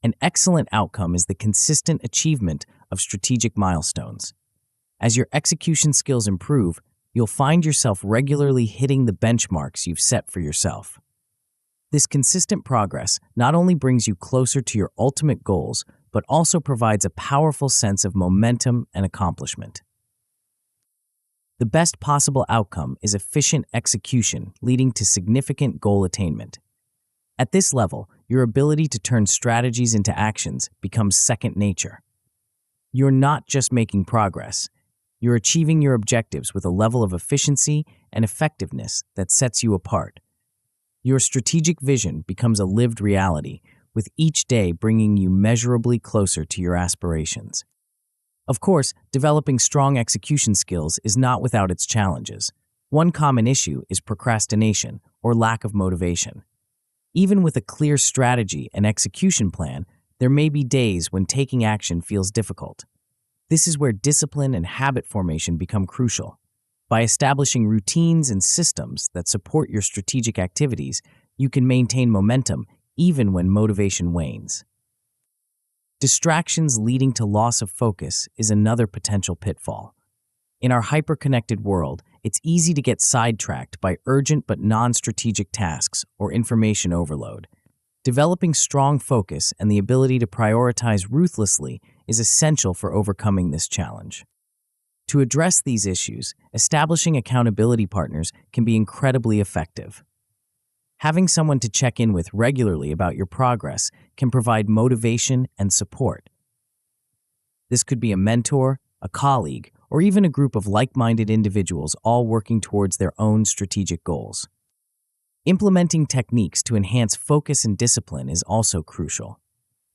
An excellent outcome is the consistent achievement of strategic milestones. As your execution skills improve, you'll find yourself regularly hitting the benchmarks you've set for yourself. This consistent progress not only brings you closer to your ultimate goals, but also provides a powerful sense of momentum and accomplishment. The best possible outcome is efficient execution, leading to significant goal attainment. At this level, your ability to turn strategies into actions becomes second nature. You're not just making progress, you're achieving your objectives with a level of efficiency and effectiveness that sets you apart. Your strategic vision becomes a lived reality, with each day bringing you measurably closer to your aspirations. Of course, developing strong execution skills is not without its challenges. One common issue is procrastination or lack of motivation. Even with a clear strategy and execution plan, there may be days when taking action feels difficult. This is where discipline and habit formation become crucial. By establishing routines and systems that support your strategic activities, you can maintain momentum even when motivation wanes. Distractions leading to loss of focus is another potential pitfall. In our hyper-connected world, it's easy to get sidetracked by urgent but non-strategic tasks or information overload. Developing strong focus and the ability to prioritize ruthlessly is essential for overcoming this challenge. To address these issues, establishing accountability partners can be incredibly effective. Having someone to check in with regularly about your progress can provide motivation and support. This could be a mentor, a colleague, or even a group of like-minded individuals all working towards their own strategic goals. Implementing techniques to enhance focus and discipline is also crucial.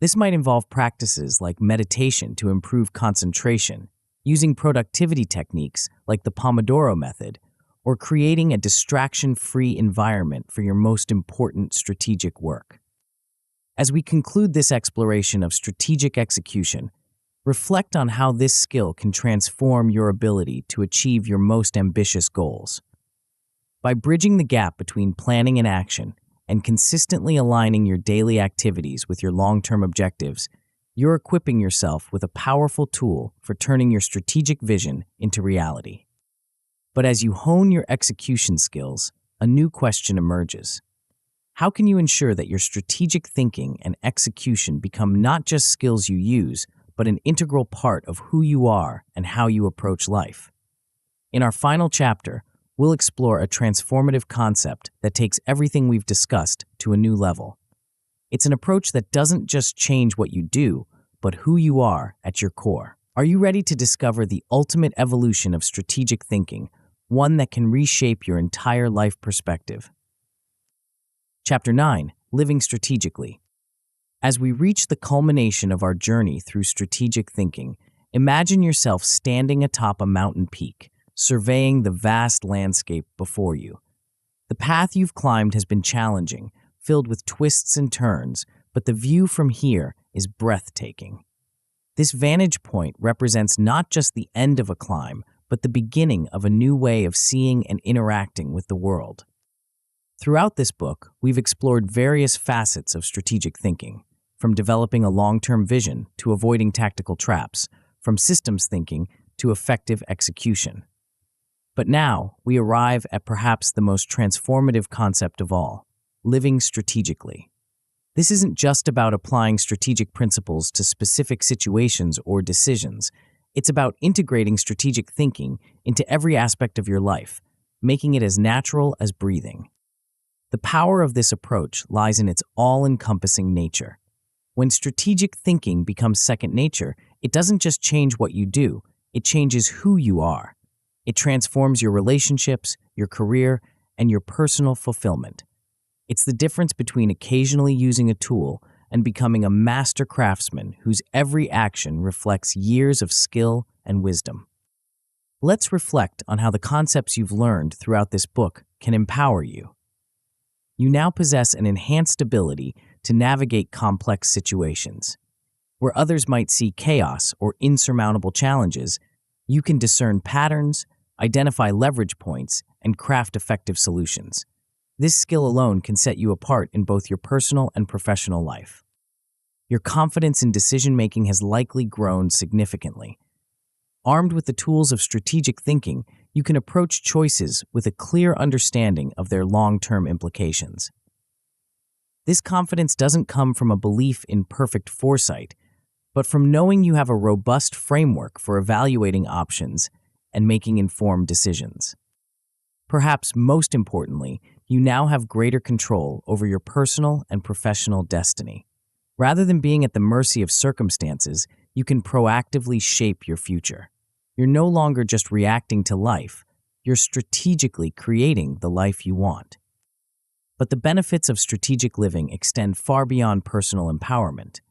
This might involve practices like meditation to improve concentration, using productivity techniques like the Pomodoro method, or creating a distraction-free environment for your most important strategic work. As we conclude this exploration of strategic execution, reflect on how this skill can transform your ability to achieve your most ambitious goals. By bridging the gap between planning and action and consistently aligning your daily activities with your long-term objectives, you're equipping yourself with a powerful tool for turning your strategic vision into reality. But as you hone your execution skills, a new question emerges. How can you ensure that your strategic thinking and execution become not just skills you use, but an integral part of who you are and how you approach life? In our final chapter, we'll explore a transformative concept that takes everything we've discussed to a new level. It's an approach that doesn't just change what you do, but who you are at your core. Are you ready to discover the ultimate evolution of strategic thinking, one that can reshape your entire life perspective? Chapter 9: Living Strategically. As we reach the culmination of our journey through strategic thinking, imagine yourself standing atop a mountain peak, surveying the vast landscape before you. The path you've climbed has been challenging, filled with twists and turns, but the view from here is breathtaking. This vantage point represents not just the end of a climb, but the beginning of a new way of seeing and interacting with the world. Throughout this book, we've explored various facets of strategic thinking, from developing a long-term vision to avoiding tactical traps, from systems thinking to effective execution. But now, we arrive at perhaps the most transformative concept of all: living strategically. This isn't just about applying strategic principles to specific situations or decisions. It's about integrating strategic thinking into every aspect of your life, making it as natural as breathing. The power of this approach lies in its all-encompassing nature. When strategic thinking becomes second nature, it doesn't just change what you do, it changes who you are. It transforms your relationships, your career, and your personal fulfillment. It's the difference between occasionally using a tool and becoming a master craftsman whose every action reflects years of skill and wisdom. Let's reflect on how the concepts you've learned throughout this book can empower you. You now possess an enhanced ability to navigate complex situations. Where others might see chaos or insurmountable challenges, you can discern patterns, identify leverage points, and craft effective solutions. This skill alone can set you apart in both your personal and professional life. Your confidence in decision-making has likely grown significantly. Armed with the tools of strategic thinking, you can approach choices with a clear understanding of their long-term implications. This confidence doesn't come from a belief in perfect foresight, but from knowing you have a robust framework for evaluating options and making informed decisions. Perhaps most importantly, you now have greater control over your personal and professional destiny. Rather than being at the mercy of circumstances, you can proactively shape your future. You're no longer just reacting to life, you're strategically creating the life you want. But the benefits of strategic living extend far beyond personal empowerment.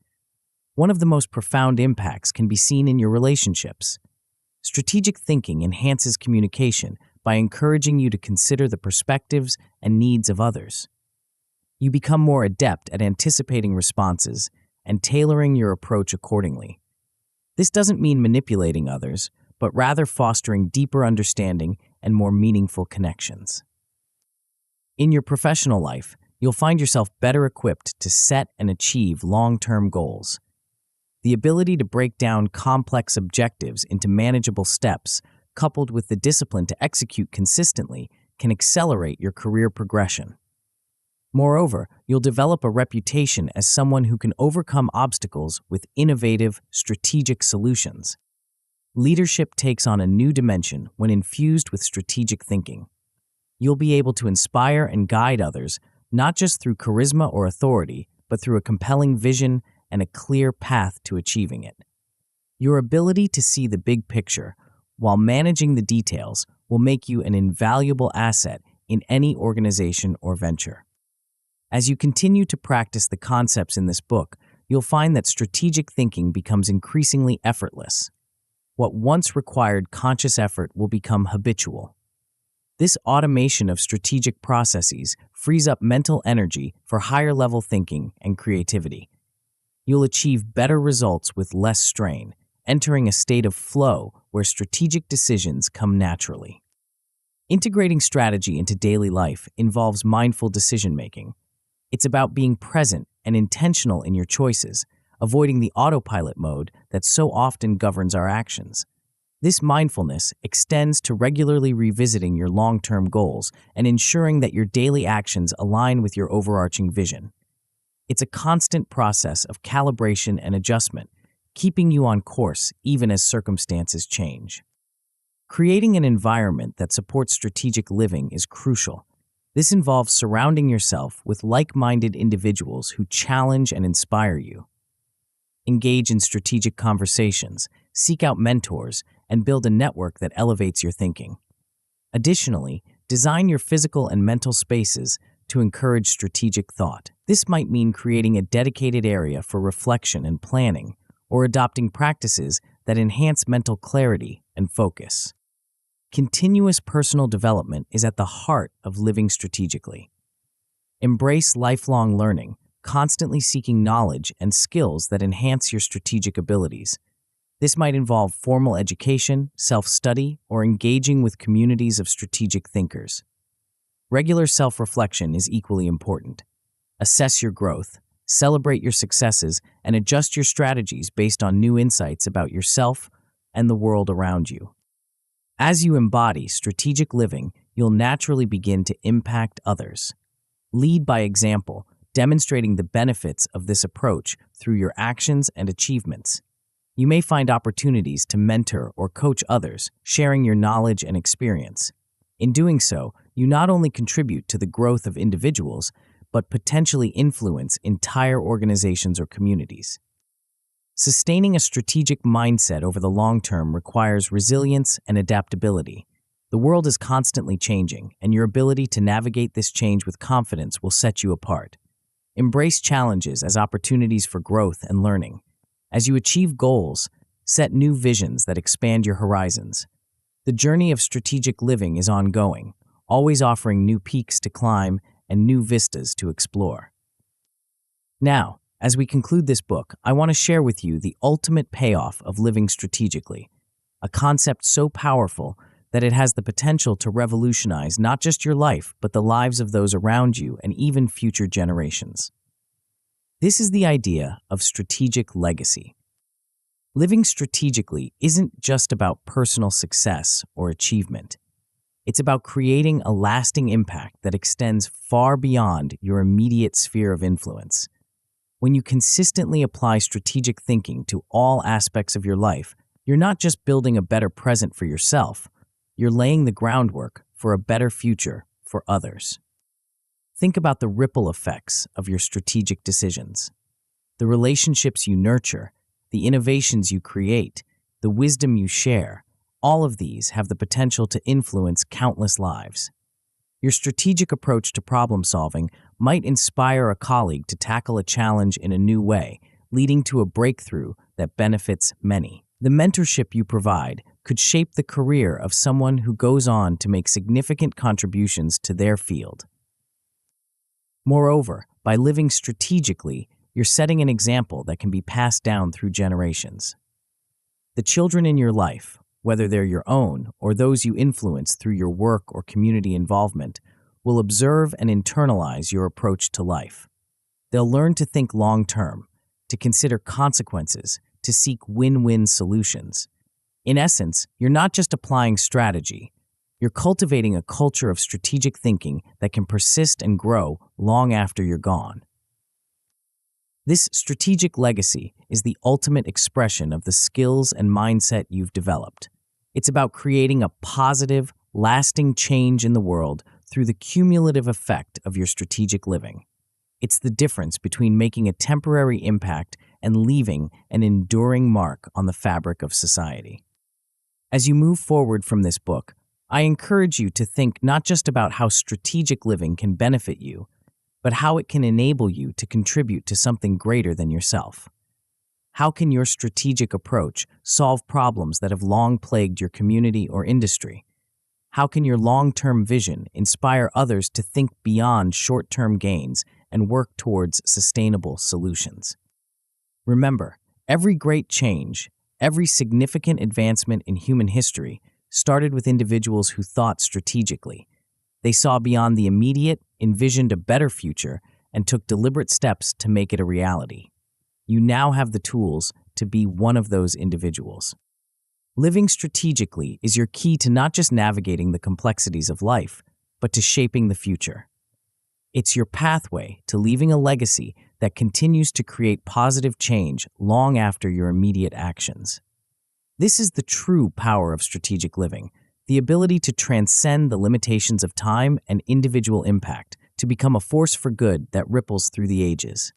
One of the most profound impacts can be seen in your relationships. Strategic thinking enhances communication by encouraging you to consider the perspectives and needs of others. You become more adept at anticipating responses and tailoring your approach accordingly. This doesn't mean manipulating others, but rather fostering deeper understanding and more meaningful connections. In your professional life, you'll find yourself better equipped to set and achieve long-term goals. The ability to break down complex objectives into manageable steps, coupled with the discipline to execute consistently, can accelerate your career progression. Moreover, you'll develop a reputation as someone who can overcome obstacles with innovative, strategic solutions. Leadership takes on a new dimension when infused with strategic thinking. You'll be able to inspire and guide others, not just through charisma or authority, but through a compelling vision and a clear path to achieving it. Your ability to see the big picture while managing the details will make you an invaluable asset in any organization or venture. As you continue to practice the concepts in this book, you'll find that strategic thinking becomes increasingly effortless. What once required conscious effort will become habitual. This automation of strategic processes frees up mental energy for higher-level thinking and creativity. You'll achieve better results with less strain, entering a state of flow where strategic decisions come naturally. Integrating strategy into daily life involves mindful decision-making. It's about being present and intentional in your choices, avoiding the autopilot mode that so often governs our actions. This mindfulness extends to regularly revisiting your long-term goals and ensuring that your daily actions align with your overarching vision. It's a constant process of calibration and adjustment, keeping you on course even as circumstances change. Creating an environment that supports strategic living is crucial. This involves surrounding yourself with like-minded individuals who challenge and inspire you. Engage in strategic conversations, seek out mentors, and build a network that elevates your thinking. Additionally, design your physical and mental spaces to encourage strategic thought. This might mean creating a dedicated area for reflection and planning, or adopting practices that enhance mental clarity and focus. Continuous personal development is at the heart of living strategically. Embrace lifelong learning, constantly seeking knowledge and skills that enhance your strategic abilities. This might involve formal education, self-study, or engaging with communities of strategic thinkers. Regular self-reflection is equally important. Assess your growth, celebrate your successes, and adjust your strategies based on new insights about yourself and the world around you. As you embody strategic living, you'll naturally begin to impact others. Lead by example, demonstrating the benefits of this approach through your actions and achievements. You may find opportunities to mentor or coach others, sharing your knowledge and experience. In doing so, you not only contribute to the growth of individuals, but potentially influence entire organizations or communities. Sustaining a strategic mindset over the long term requires resilience and adaptability. The world is constantly changing, and your ability to navigate this change with confidence will set you apart. Embrace challenges as opportunities for growth and learning. As you achieve goals, set new visions that expand your horizons. The journey of strategic living is ongoing, always offering new peaks to climb and new vistas to explore. Now, as we conclude this book, I want to share with you the ultimate payoff of living strategically, a concept so powerful that it has the potential to revolutionize not just your life, but the lives of those around you and even future generations. This is the idea of strategic legacy. Living strategically isn't just about personal success or achievement. It's about creating a lasting impact that extends far beyond your immediate sphere of influence. When you consistently apply strategic thinking to all aspects of your life, you're not just building a better present for yourself, you're laying the groundwork for a better future for others. Think about the ripple effects of your strategic decisions. The relationships you nurture, the innovations you create, the wisdom you share, all of these have the potential to influence countless lives. Your strategic approach to problem solving might inspire a colleague to tackle a challenge in a new way, leading to a breakthrough that benefits many. The mentorship you provide could shape the career of someone who goes on to make significant contributions to their field. Moreover, by living strategically, you're setting an example that can be passed down through generations. The children in your life, whether they're your own or those you influence through your work or community involvement, will observe and internalize your approach to life. They'll learn to think long-term, to consider consequences, to seek win-win solutions. In essence, you're not just applying strategy, you're cultivating a culture of strategic thinking that can persist and grow long after you're gone. This strategic legacy is the ultimate expression of the skills and mindset you've developed. It's about creating a positive, lasting change in the world through the cumulative effect of your strategic living. It's the difference between making a temporary impact and leaving an enduring mark on the fabric of society. As you move forward from this book, I encourage you to think not just about how strategic living can benefit you, but how it can enable you to contribute to something greater than yourself. How can your strategic approach solve problems that have long plagued your community or industry? How can your long-term vision inspire others to think beyond short-term gains and work towards sustainable solutions? Remember, every great change, every significant advancement in human history started with individuals who thought strategically. They saw beyond the immediate, envisioned a better future, and took deliberate steps to make it a reality. You now have the tools to be one of those individuals. Living strategically is your key to not just navigating the complexities of life, but to shaping the future. It's your pathway to leaving a legacy that continues to create positive change long after your immediate actions. This is the true power of strategic living, the ability to transcend the limitations of time and individual impact to become a force for good that ripples through the ages.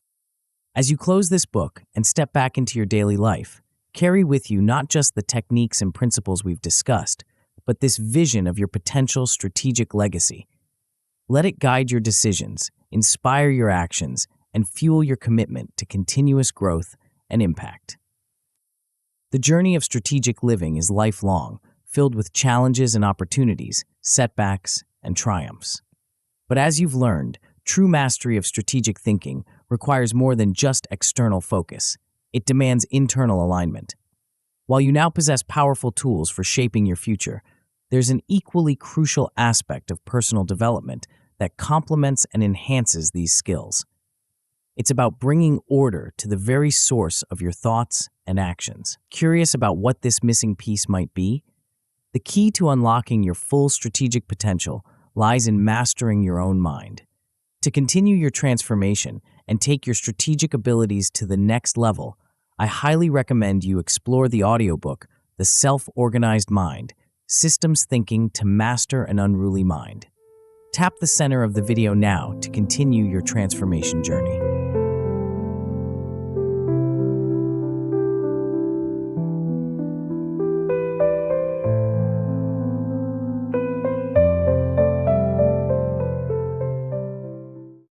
As you close this book and step back into your daily life, carry with you not just the techniques and principles we've discussed, but this vision of your potential strategic legacy. Let it guide your decisions, inspire your actions, and fuel your commitment to continuous growth and impact. The journey of strategic living is lifelong, filled with challenges and opportunities, setbacks and triumphs. But as you've learned, true mastery of strategic thinking requires more than just external focus. It demands internal alignment. While you now possess powerful tools for shaping your future, there's an equally crucial aspect of personal development that complements and enhances these skills. It's about bringing order to the very source of your thoughts and actions. Curious about what this missing piece might be? The key to unlocking your full strategic potential lies in mastering your own mind. To continue your transformation and take your strategic abilities to the next level, I highly recommend you explore the audiobook, The Self-Organized Mind, Systems Thinking to Master an Unruly Mind. Tap the center of the video now to continue your transformation journey.